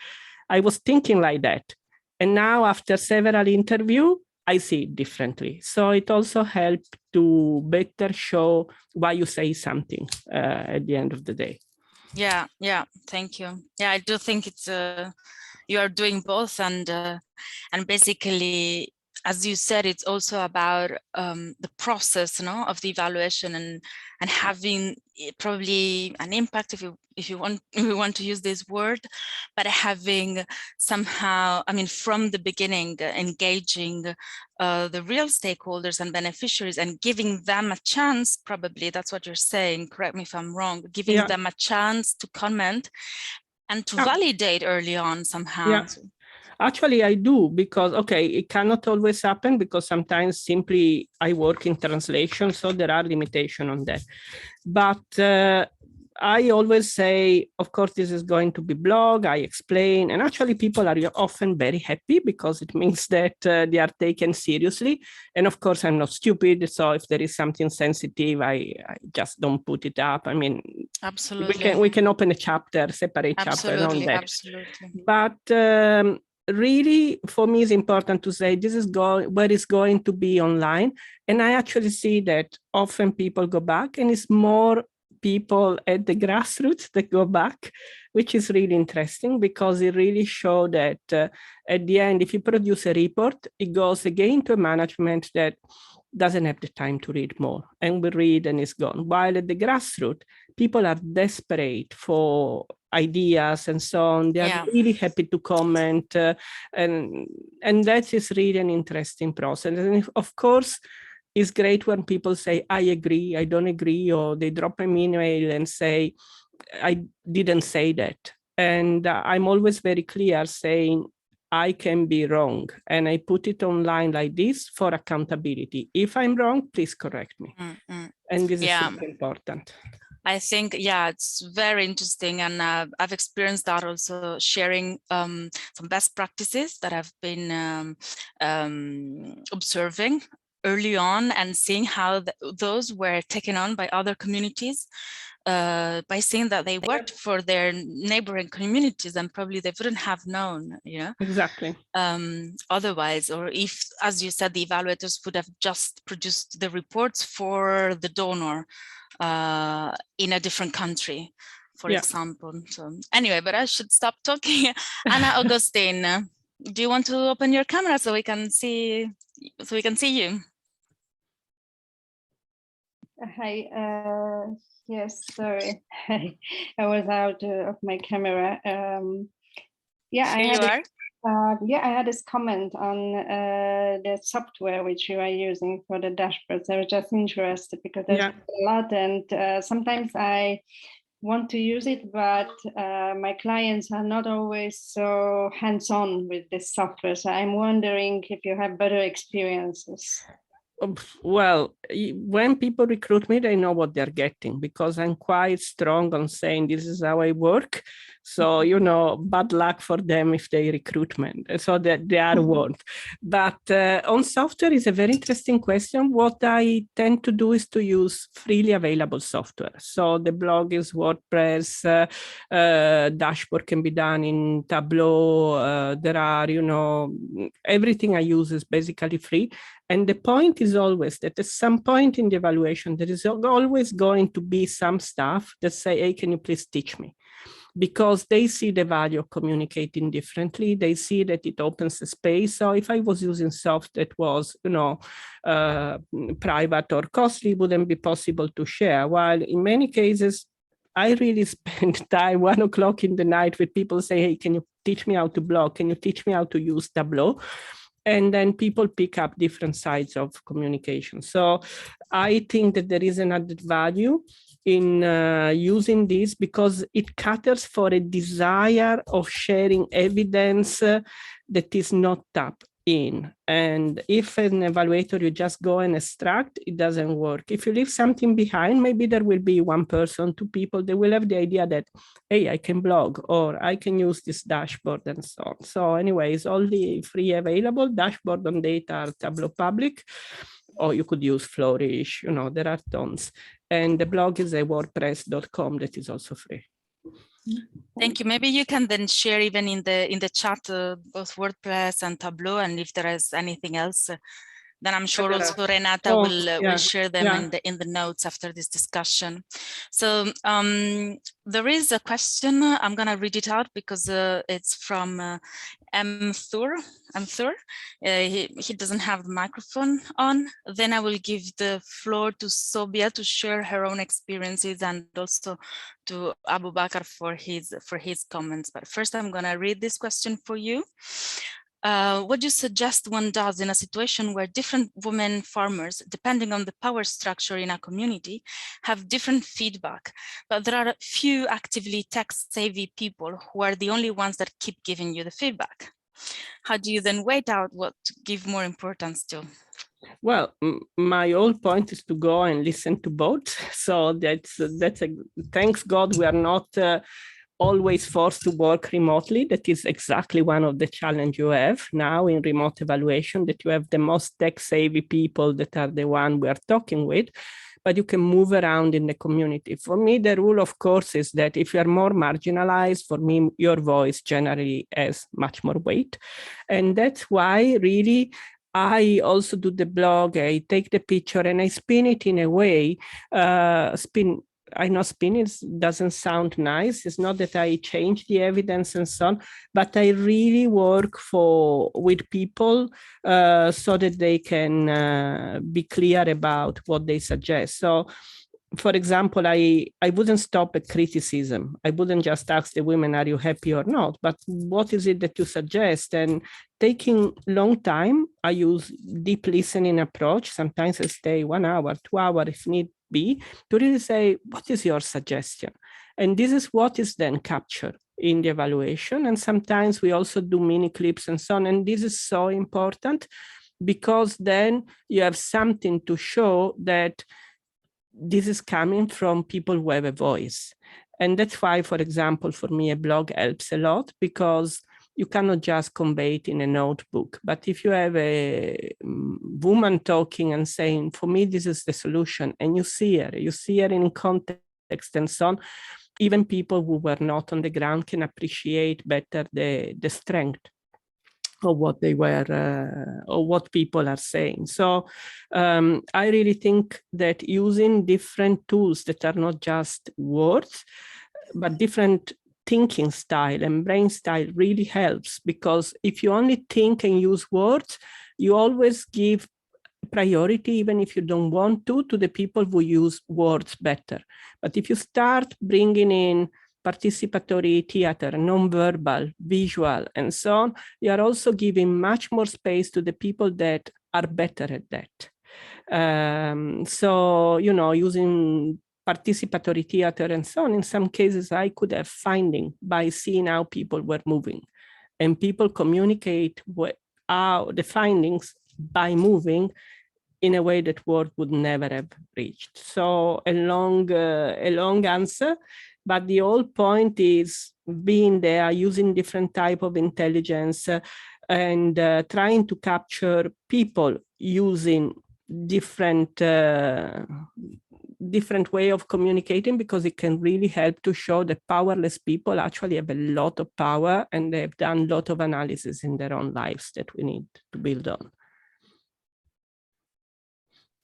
F: I was thinking like that. And now after several interviews, I see it differently. So it also helps to better show why you say something at the end of the day.
B: Yeah, thank you. Yeah, I do think it's you are doing both, and basically, as you said, it's also about the process, of the evaluation and having probably an impact, if we want to use this word, but having somehow, I mean, from the beginning, engaging the real stakeholders and beneficiaries and giving them a chance. Probably that's what you're saying. Correct me if I'm wrong. Giving them a chance to comment and to validate early on somehow.
F: Yeah. Actually, I do, because, okay, it cannot always happen because sometimes simply I work in translation, so there are limitations on that. But I always say, of course, this is going to be blog, I explain, and actually people are often very happy because it means that they are taken seriously. And of course, I'm not stupid, so if there is something sensitive, I just don't put it up. I mean,
B: absolutely,
F: we can open a chapter, separate chapter on that.
B: Absolutely.
F: But really, for me, it's important to say this is where it's going to be online. And I actually see that often people go back, and it's more people at the grassroots that go back, which is really interesting because it really shows that at the end, if you produce a report, it goes again to a management that doesn't have the time to read more, and we read and it's gone. While at the grassroots, people are desperate for ideas and so on. They are really happy to comment, and that is really an interesting process. And of course, it's great when people say, I agree, I don't agree, or they drop an email and say, I didn't say that. And I'm always very clear saying, I can be wrong. And I put it online like this for accountability. If I'm wrong, please correct me. And this is super important.
B: I think, it's very interesting. And I've experienced that also, sharing some best practices that I've been observing early on and seeing how those were taken on by other communities, by seeing that they worked for their neighboring communities, and probably they wouldn't have known,
F: Exactly.
B: Otherwise, or if, as you said, the evaluators would have just produced the reports for the donor in a different country, for example. So anyway, but I should stop talking. Anna Augustine, do you want to open your camera so we can see you?
G: Hi. Yes, sorry, I was out of my camera.
B: I
G: had this comment on the software which you are using for the dashboards. I was just interested because there's a lot, and sometimes I want to use it, but my clients are not always so hands-on with this software. So I'm wondering if you have better experiences.
F: Well, when people recruit me, they know what they're getting, because I'm quite strong on saying this is how I work. So, bad luck for them if they recruit me. So that they are warned. But on software is a very interesting question. What I tend to do is to use freely available software. So the blog is WordPress, dashboard can be done in Tableau. There are, everything I use is basically free. And the point is always that at some point in the evaluation, there is always going to be some staff that say, hey, can you please teach me? Because they see the value of communicating differently. They see that it opens a space. So if I was using soft that was, private or costly, it wouldn't be possible to share. While in many cases, I really spend time 1 o'clock in the night with people say, hey, can you teach me how to blog? Can you teach me how to use Tableau? And then people pick up different sides of communication. So I think that there is an added value in using this, because it caters for a desire of sharing evidence that is not tapped in. And if an evaluator, you just go and extract, it doesn't work. If you leave something behind, maybe there will be 1 person, 2 people, they will have the idea that, hey, I can blog, or I can use this dashboard and so on. So anyway, it's only free available. Dashboard on data, Tableau public, or you could use Flourish, there are tons. And the blog is a wordpress.com that is also free.
B: Thank you. Maybe you can then share even in the chat both WordPress and Tableau, and if there is anything else, then I'm sure also Renata will share them in the notes after this discussion. So there is a question. I'm gonna read it out because it's from M. Thur. He doesn't have the microphone on. Then I will give the floor to Sobia to share her own experiences, and also to Abu Bakr for his comments. But first, I'm gonna read this question for you. What do you suggest one does in a situation where different women farmers, depending on the power structure in a community, have different feedback, but there are a few actively tech-savvy people who are the only ones that keep giving you the feedback? How do you then weigh out what to give more importance to?
F: Well, my whole point is to go and listen to both. So that's thanks God we are not always forced to work remotely. That is exactly one of the challenges you have now in remote evaluation, that you have the most tech-savvy people that are the one we are talking with, but you can move around in the community. For me, the rule, of course, is that if you are more marginalized, for me, your voice generally has much more weight. And that's why really I also do the blog, I take the picture and I spin it in a way, I know spin doesn't sound nice. It's not that I change the evidence and so on, but I really work with people so that they can be clear about what they suggest. So, for example, I wouldn't stop at criticism. I wouldn't just ask the women, are you happy or not? But what is it that you suggest? And taking long time, I use deep listening approach. Sometimes I stay 1 hour, 2 hours if need be, to really say, what is your suggestion? And this is what is then captured in the evaluation. And sometimes we also do mini clips and so on. And this is so important because then you have something to show that this is coming from people who have a voice. And that's why, for example, for me, a blog helps a lot because you cannot just convey it in a notebook. But if you have a woman talking and saying, for me, this is the solution, and you see her in context and so on, even people who were not on the ground can appreciate better the strength of what they were, or what people are saying. So I really think that using different tools that are not just words, but different thinking style and brain style really helps, because if you only think and use words, you always give priority, even if you don't want to the people who use words better. But if you start bringing in participatory theater, nonverbal, visual, and so on, you are also giving much more space to the people that are better at that. So, you know, using participatory theater and so on, in some cases I could have finding by seeing how people were moving, and people communicate how the findings by moving in a way that word would never have reached. So a long answer, but the whole point is being there, using different type of intelligence, and trying to capture people using different way of communicating, because it can really help to show that powerless people actually have a lot of power, and they've done a lot of analysis in their own lives that we need to build on.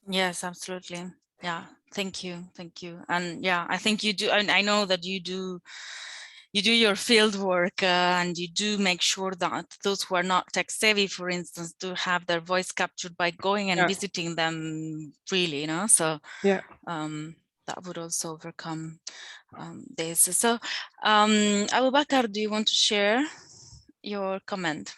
B: Yes, absolutely. Yeah, thank you. And yeah, I think you do, and I know that you do your field work, and you do make sure that those who are not tech savvy, for instance, do have their voice captured by going and visiting them, really, you know. So
F: yeah,
B: that would also overcome this. So Abubakar, do you want to share your comment?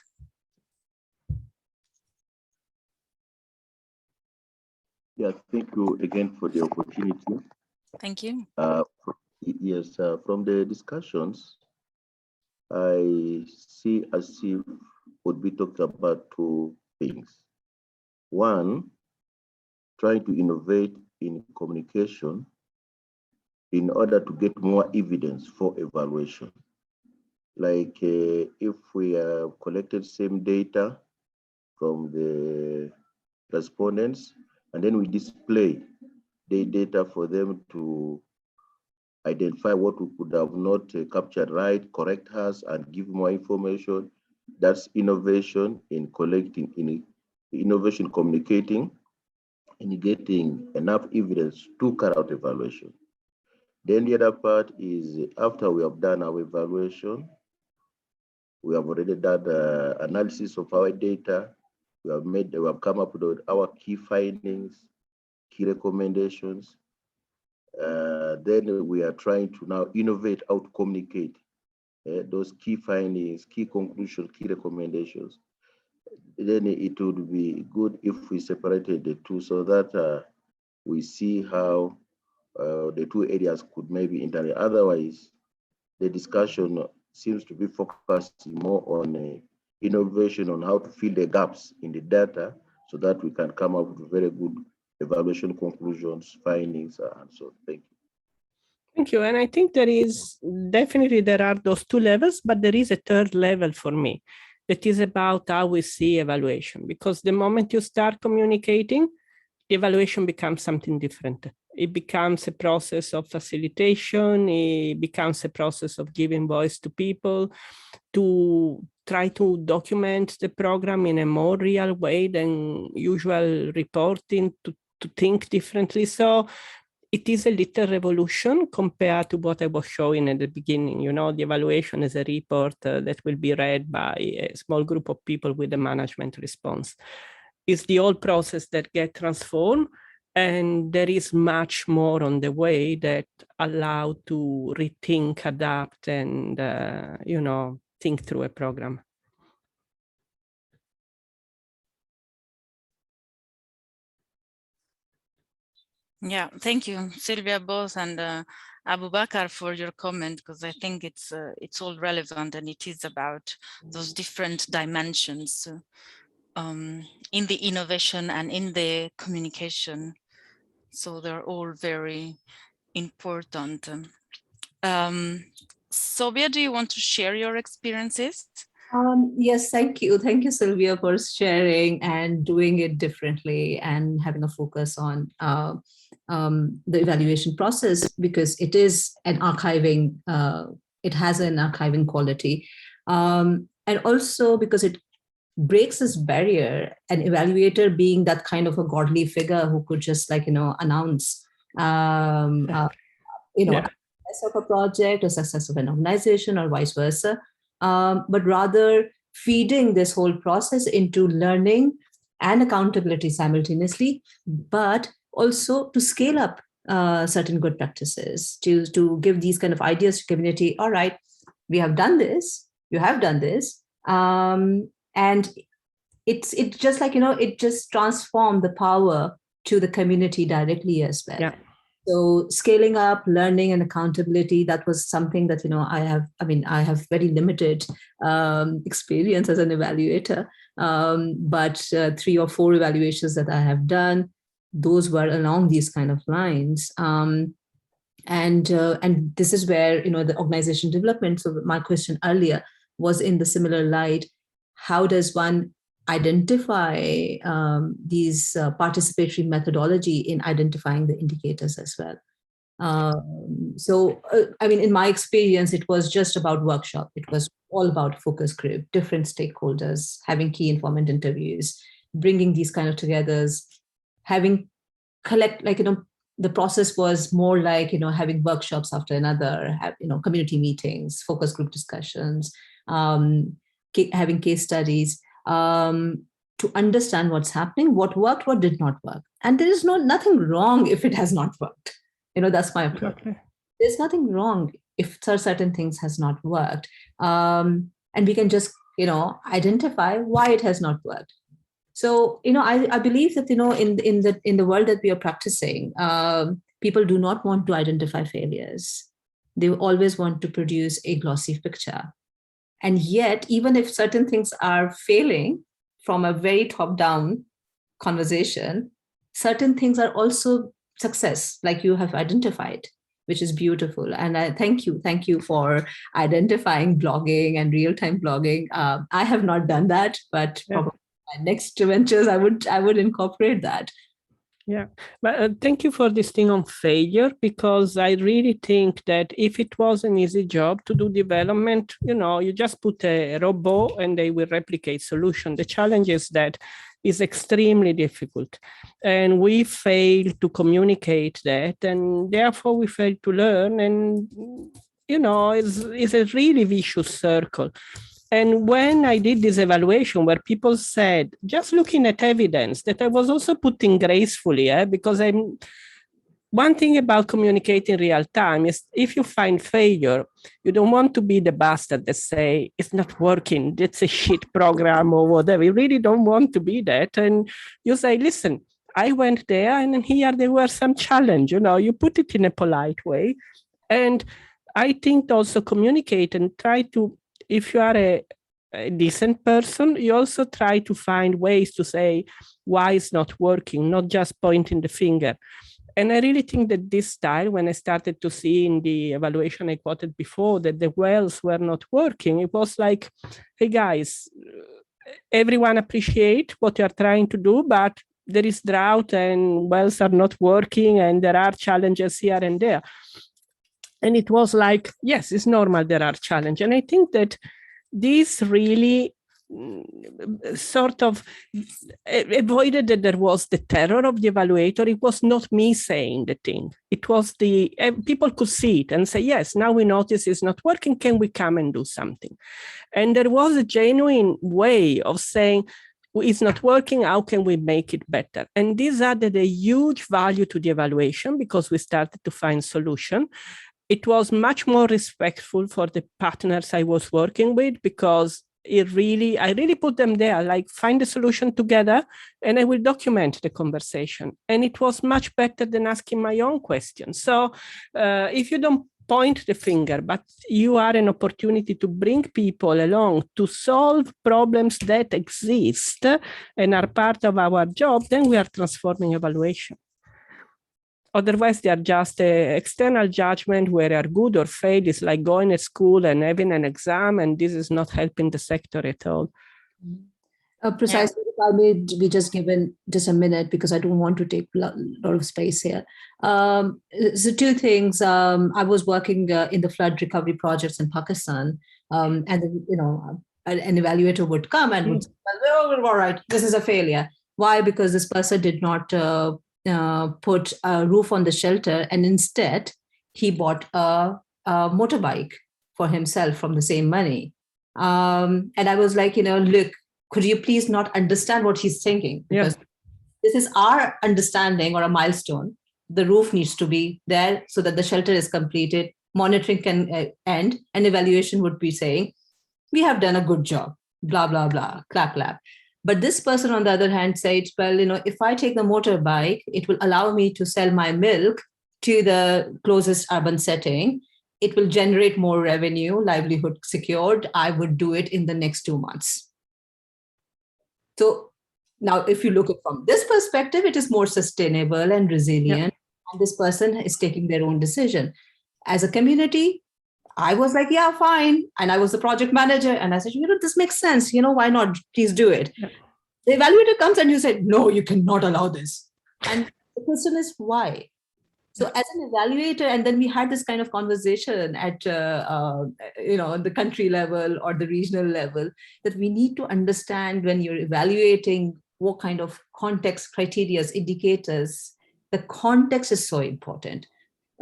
E: Yeah, thank you again for the opportunity.
B: Thank you.
E: Yes, from the discussions, I see as if would be talked about two things. One, trying to innovate in communication in order to get more evidence for evaluation. Like if we have collected same data from the respondents, and then we display the data for them to identify what we could have not captured right, correct us, and give more information. That's innovation in collecting, in innovation communicating, and getting enough evidence to carry out evaluation. Then the other part is after we have done our evaluation, we have already done analysis of our data. We have come up with our key findings, key recommendations. Then we are trying to now innovate how to communicate those key findings, key conclusions, key recommendations. Then it would be good if we separated the two so that we see how the two areas could maybe interact. Otherwise, the discussion seems to be focusing more on innovation on how to fill the gaps in the data so that we can come up with very good evaluation conclusions, findings, and so thank you.
F: Thank you. And I think there are those two levels, but there is a third level for me that is about how we see evaluation, because the moment you start communicating, the evaluation becomes something different. It becomes a process of facilitation. It becomes a process of giving voice to people, to try to document the program in a more real way than usual reporting, to think differently. So it is a little revolution compared to what I was showing at the beginning. You know, the evaluation is a report that will be read by a small group of people with a management response. It's the whole process that gets transformed, and there is much more on the way that allow to rethink, adapt, and you know, think through a program.
B: Yeah, thank you, Sylvia, both. And Abubakar, for your comment, because I think it's all relevant, and it is about those different dimensions in the innovation and in the communication. So they're all very important. Sobia, do you want to share your experiences?
D: Yes, thank you. Thank you, Sylvia, for sharing and doing it differently and having a focus on the evaluation process, because it is an archiving, it has an archiving quality. And also because it breaks this barrier, an evaluator being that kind of a godly figure who could just announce, success of a project or success of an organization or vice versa. But rather feeding this whole process into learning and accountability simultaneously, but also to scale up certain good practices, to give these kind of ideas to community. All right, we have done this, you have done this. And it's just it just transformed the power to the community directly as well. Yeah. So scaling up learning and accountability, that was something that, I have very limited experience as an evaluator, but 3 or 4 evaluations that I have done, those were along these kind of lines. And this is where, the organization development. So my question earlier was in the similar light. How does one identify these participatory methodology in identifying the indicators as well? In my experience, it was just about workshop. It was all about focus group, different stakeholders, having key informant interviews, bringing these kind of togethers, having the process was more like, having workshops after another, community meetings, focus group discussions, having case studies, to understand what's happening, what worked, what did not work. And there is nothing wrong if it has not worked. That's my approach. Okay. There's nothing wrong if certain things has not worked. And we can just, identify why it has not worked. So, I believe that, in the world that we are practicing, people do not want to identify failures. They always want to produce a glossy picture. And yet, even if certain things are failing from a very top-down conversation, certain things are also success, like you have identified, which is beautiful. And I thank you for identifying blogging and real-time blogging. I have not done that, but probably my next ventures, I would incorporate that.
F: Yeah, but thank you for this thing on failure, because I really think that if it was an easy job to do development, you just put a robot and they will replicate solution. The challenge is that it's extremely difficult, and we fail to communicate that, and therefore we fail to learn, and it's a really vicious circle. And when I did this evaluation where people said, just looking at evidence, that I was also putting gracefully, because one thing about communicating real time is if you find failure, you don't want to be the bastard that say, it's not working, it's a shit program or whatever. You really don't want to be that. And you say, listen, I went there and here there were some challenge, you put it in a polite way. And I think also communicate and try to, if you are a decent person, you also try to find ways to say why it's not working, not just pointing the finger. And I really think that this style, when I started to see in the evaluation I quoted before that the wells were not working, it was like, hey guys, everyone appreciate what you're trying to do, but there is drought and wells are not working and there are challenges here and there. And it was like, yes, it's normal, there are challenges. And I think that this really sort of avoided that there was the terror of the evaluator. It was not me saying the thing. It was people could see it and say, yes, now we notice it's not working. Can we come and do something? And there was a genuine way of saying, it's not working, how can we make it better? And this added a huge value to the evaluation because we started to find solution. It was much more respectful for the partners I was working with because I really put them there, like find a solution together and I will document the conversation. And it was much better than asking my own questions. So if you don't point the finger, but you are an opportunity to bring people along to solve problems that exist and are part of our job, then we are transforming evaluation. Otherwise, they are just an external judgment where they are good or fail. It's like going to school and having an exam, and this is not helping the sector at all.
D: Precisely, if I may be just given just a minute, because I don't want to take a lot of space here. So two things. I was working in the flood recovery projects in Pakistan, and an evaluator would come and would say, "Oh, all right, this is a failure." Why? Because this person did not put a roof on the shelter, and instead he bought a motorbike for himself from the same money. And I was like, look, could you please not understand what he's thinking? Because this is our understanding or a milestone. The roof needs to be there so that the shelter is completed, monitoring can end, and evaluation would be saying, we have done a good job, blah, blah, blah, clap, clap. But this person, on the other hand, said, well, if I take the motorbike, it will allow me to sell my milk to the closest urban setting. It will generate more revenue, livelihood secured. I would do it in the next 2 months. So now, if you look at from this perspective, it is more sustainable and resilient. And this person is taking their own decision. As a community, I was like, yeah, fine. And I was the project manager. And I said, this makes sense. Why not? Please do it. The evaluator comes and you said, no, you cannot allow this. And the question is why? So as an evaluator, and then we had this kind of conversation at the country level or the regional level, that we need to understand when you're evaluating what kind of context, criteria, indicators, the context is so important.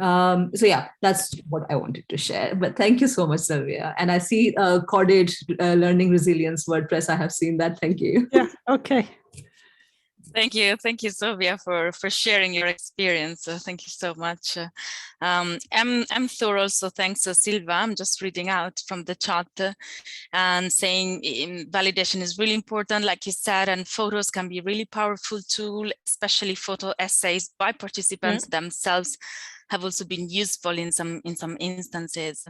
D: So yeah, that's what I wanted to share. But thank you so much, Sylvia. And I see coded learning resilience WordPress. I have seen that. Thank you.
F: Yeah. Okay.
B: Thank you, Sylvia, for sharing your experience. Thank you so much. I'm thorough, so thanks, Silva. I'm just reading out from the chat and saying validation is really important, like you said, and photos can be a really powerful tool, especially photo essays by participants themselves have also been useful in some instances.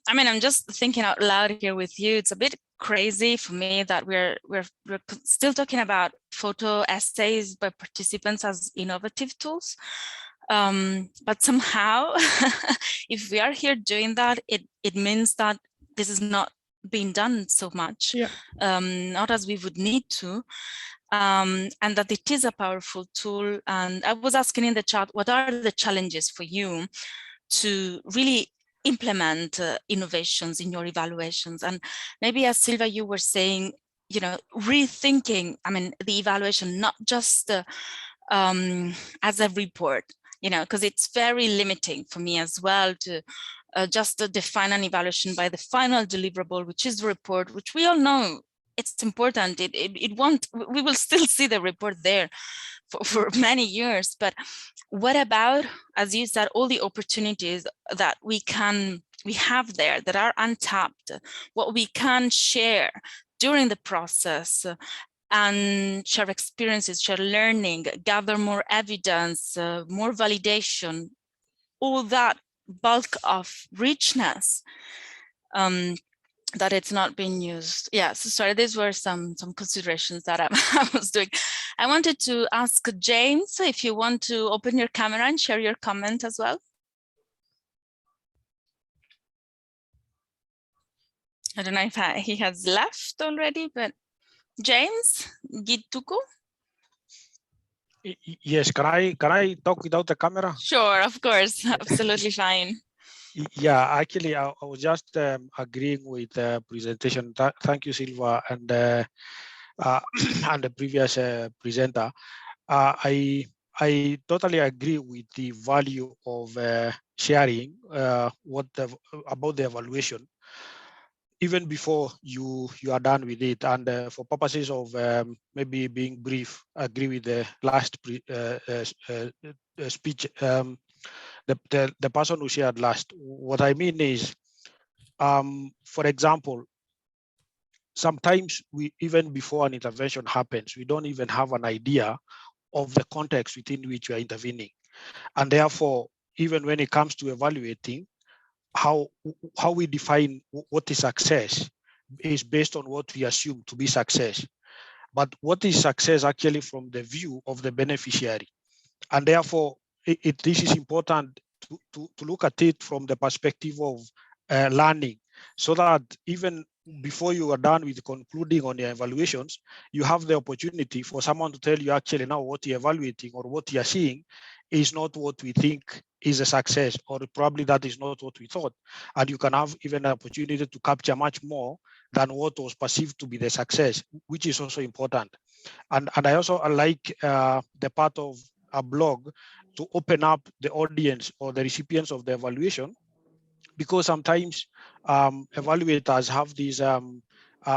B: I'm just thinking out loud here with you. It's a bit crazy for me that we're still talking about photo essays by participants as innovative tools. But somehow, if we are here doing that, it means that this is not being done so much, not as we would need to. And that it is a powerful tool. And I was asking in the chat, what are the challenges for you to really implement innovations in your evaluations? And maybe, as Silva, you were saying, rethinking, the evaluation, not just as a report, because it's very limiting for me as well to just define an evaluation by the final deliverable, which is the report, which we all know it's important. We will still see the report there for many years. But what about, as you said, all the opportunities that we have there that are untapped, what we can share during the process and share experiences, share learning, gather more evidence, more validation, all that bulk of richness. That it's not being used. Yeah, so sorry, these were some considerations that I was doing. I wanted to ask James if you want to open your camera and share your comment as well. I don't know if he has left already, but James Gituku?
H: Yes, can I talk without the camera?
B: Sure, of course, absolutely fine.
H: Yeah, actually, I was just agreeing with the presentation. Thank you, Silva, and and the previous presenter. I totally agree with the value of sharing about the evaluation, even before you are done with it. And for purposes of maybe being brief, I agree with the last speech. The person who shared last. What I mean is, for example, sometimes we, even before an intervention happens, we don't even have an idea of the context within which we are intervening. And therefore, even when it comes to evaluating, how we define what is success is based on what we assume to be success. But what is success actually from the view of the beneficiary? And therefore, this is important to look at it from the perspective of learning, so that even before you are done with concluding on your evaluations, you have the opportunity for someone to tell you actually now what you're evaluating or what you're seeing is not what we think is a success, or probably that is not what we thought. And you can have even an opportunity to capture much more than what was perceived to be the success, which is also important. And I also like the part of a blog to open up the audience or the recipients of the evaluation, because sometimes evaluators have this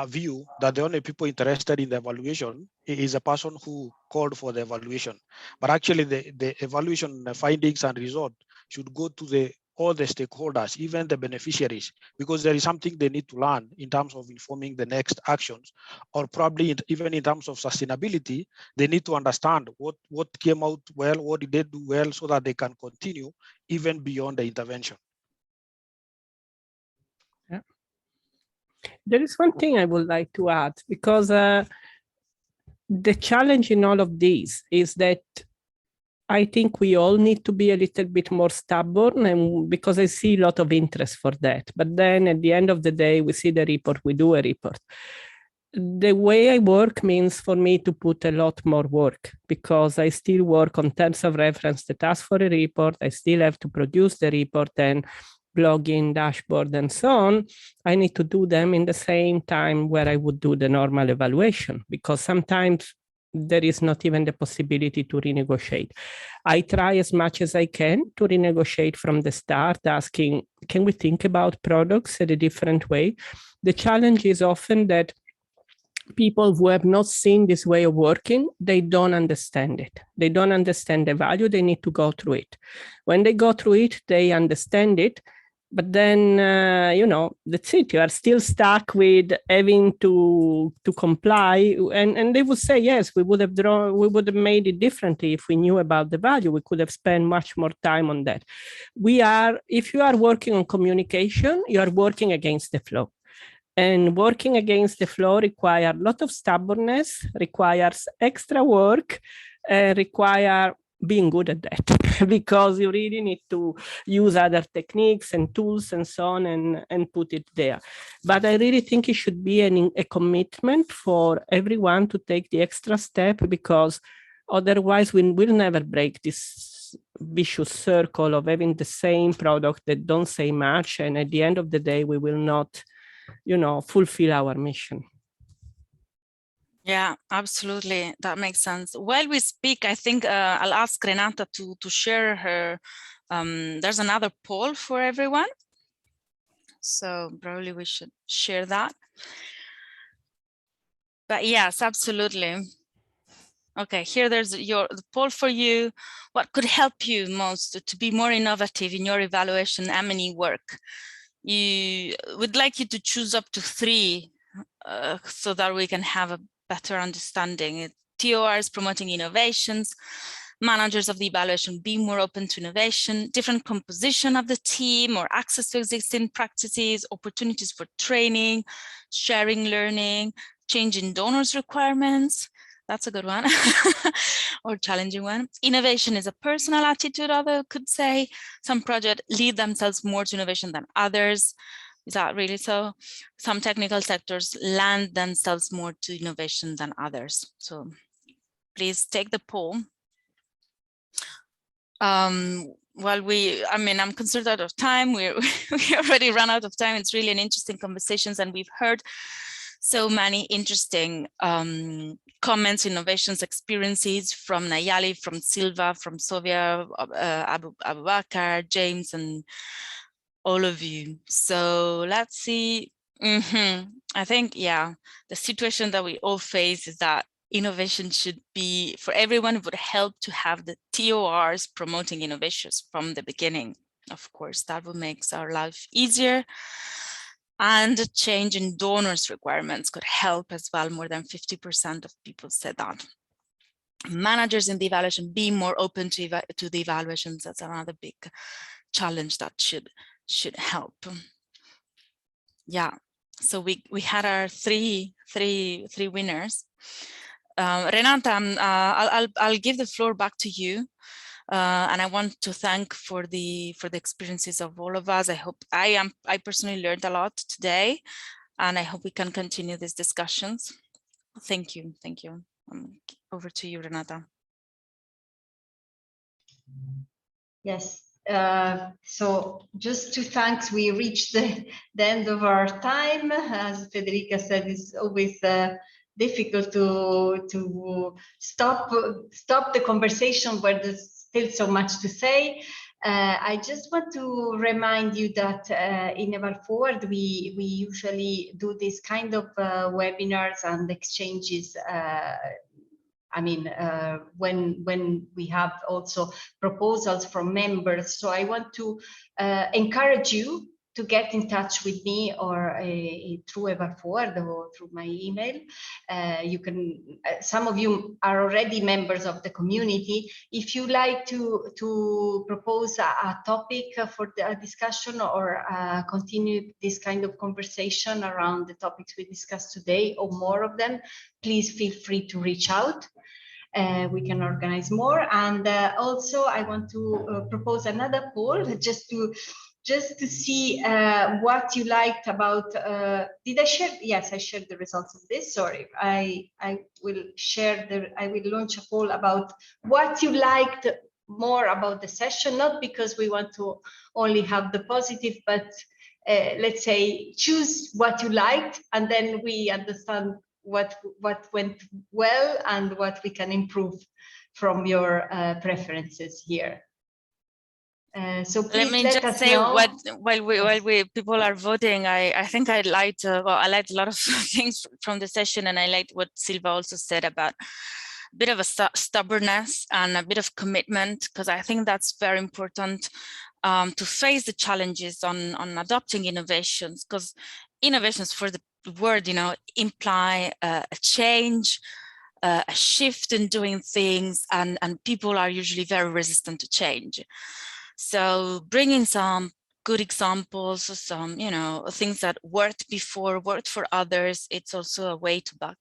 H: view that the only people interested in the evaluation is a person who called for the evaluation. But actually the evaluation findings and result should go to all the stakeholders, even the beneficiaries, because there is something they need to learn in terms of informing the next actions, or probably even in terms of sustainability, they need to understand what came out well, what did they do well, so that they can continue even beyond the intervention.
F: Yeah. There is one thing I would like to add, because the challenge in all of this is that I think we all need to be a little bit more stubborn, and because I see a lot of interest for that. But then at the end of the day, we see the report, we do a report. The way I work means for me to put a lot more work, because I still work on terms of reference that ask for a report. I still have to produce the report and blog in, dashboard, and so on. I need to do them in the same time where I would do the normal evaluation, because sometimes there is not even the possibility to renegotiate. I try as much as I can to renegotiate from the start, asking, can we think about products in a different way? The challenge is often that people who have not seen this way of working, they don't understand it. They don't understand the value. They need to go through it. When they go through it, they understand it. But then, that's it. You are still stuck with having to comply. And they would say, yes, we would have made it differently if we knew about the value. We could have spent much more time on that. If you are working on communication, you are working against the flow. And working against the flow requires a lot of stubbornness, requires extra work, require being good at that, because you really need to use other techniques and tools and so on and put it there. But I really think it should be a commitment for everyone to take the extra step, because otherwise we will never break this vicious circle of having the same product that don't say much. And at the end of the day, we will not fulfill our mission.
B: Yeah, absolutely. That makes sense. While we speak, I think I'll ask Renata to share her. There's another poll for everyone, so probably we should share that. But yes, absolutely. Okay, here there's the poll for you. What could help you most to be more innovative in your evaluation M&E work? You would like you to choose up to 3 so that we can have a better understanding. TORs promoting innovations, managers of the evaluation being more open to innovation, different composition of the team or access to existing practices, opportunities for training, sharing learning, change in donors requirements. That's a good one. Or challenging one. Innovation is a personal attitude, others could say. Some projects lead themselves more to innovation than others. Is that really so? Some technical sectors lend themselves more to innovation than others. So please take the poll. I'm concerned out of time. We already run out of time. It's really an interesting conversations, and we've heard so many interesting comments, innovations, experiences from Nayeli, from Silva, from Sofia, Abubakar, James, and all of you. So let's see. I think, yeah, the situation that we all face is that innovation should be for everyone. It would help to have the TORs promoting innovations from the beginning. Of course, that would make our life easier. And a change in donors' requirements could help as well. More than 50% of people said that. Managers in the evaluation being more open to the evaluations, that's another big challenge that should help. Yeah, so we had our three winners. Renata, I'll give the floor back to you. And I want to thank for the experiences of all of us. I personally learned a lot today, and I hope we can continue these discussions. Thank you. Over to you, Renata.
A: Yes. So just to thanks, we reached the end of our time. As Federica said, it's always difficult to stop the conversation where there's still so much to say. I just want to remind you that in EvalForward, we usually do this kind of webinars and exchanges. I mean, when we have also proposals from members. So I want to encourage you to get in touch with me or through EvalForward or through my email. You can, some of you are already members of the community. If you like to propose a topic for the discussion or continue this kind of conversation around the topics we discussed today or more of them, please feel free to reach out. We can organize more. And also I want to propose another poll just to see what you liked about, did I share? Yes, I shared the results of this. Sorry, I will launch a poll about what you liked more about the session, not because we want to only have the positive, but let's say choose what you liked, and then we understand what went well and what we can improve from your preferences here. So please let us know.
B: While people are voting, I think I liked a lot of things from the session, and I liked what Silva also said about a bit of a stubbornness and a bit of commitment, because I think that's very important to face the challenges on adopting innovations, because innovations, for the word, imply a change, a shift in doing things, and people are usually very resistant to change. So bringing some good examples, some things that worked before, worked for others, it's also a way to back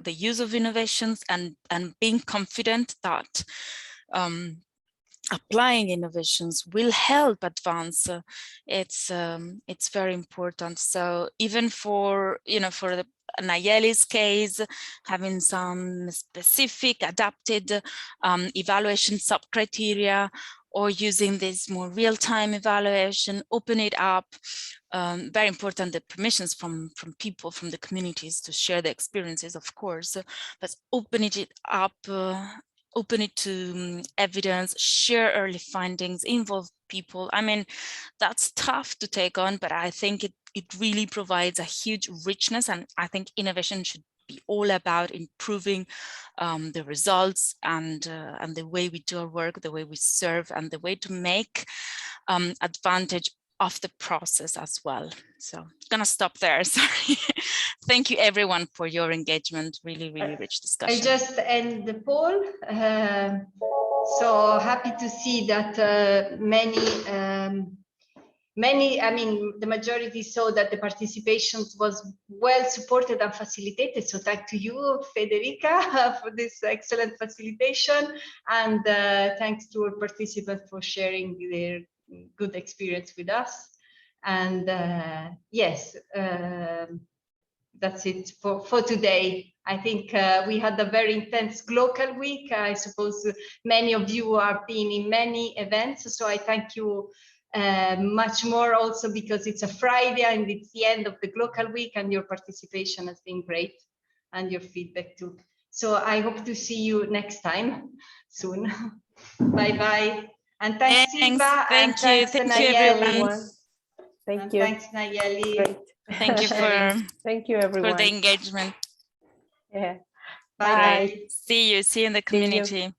B: the use of innovations and being confident that applying innovations will help advance. It's very important. So even for the Nayeli's case, having some specific adapted evaluation sub-criteria, or using this more real-time evaluation, open it up. Very important, the permissions from people, from the communities to share the experiences, of course, but open it up, open it to evidence, share early findings, involve people. I mean, that's tough to take on, but I think it really provides a huge richness, and I think innovation should be all about improving the results and the way we do our work, the way we serve, and the way to make advantage of the process as well. So I'm gonna stop there, sorry. Thank you everyone for your engagement, really rich discussion.
A: I just end the poll. So happy to see that many, I mean, the majority saw that the participation was well supported and facilitated. So thank to you, Federica, for this excellent facilitation. And thanks to our participants for sharing their good experience with us. And yes, that's it for today. I think we had a very intense gLOCAL week. I suppose many of you have been in many events. So I thank you much more also because it's a Friday and it's the end of the gLOCAL week, and your participation has been great and your feedback too. So I hope to see you next time soon. Bye-bye. And thanks, Silva.
B: Thank you. Thank you, everyone.
C: Thank you.
A: Thanks, Nayeli.
C: Great.
B: Thank you
C: thank you, everyone,
B: for the engagement.
C: Yeah.
A: Bye.
B: See you in the community.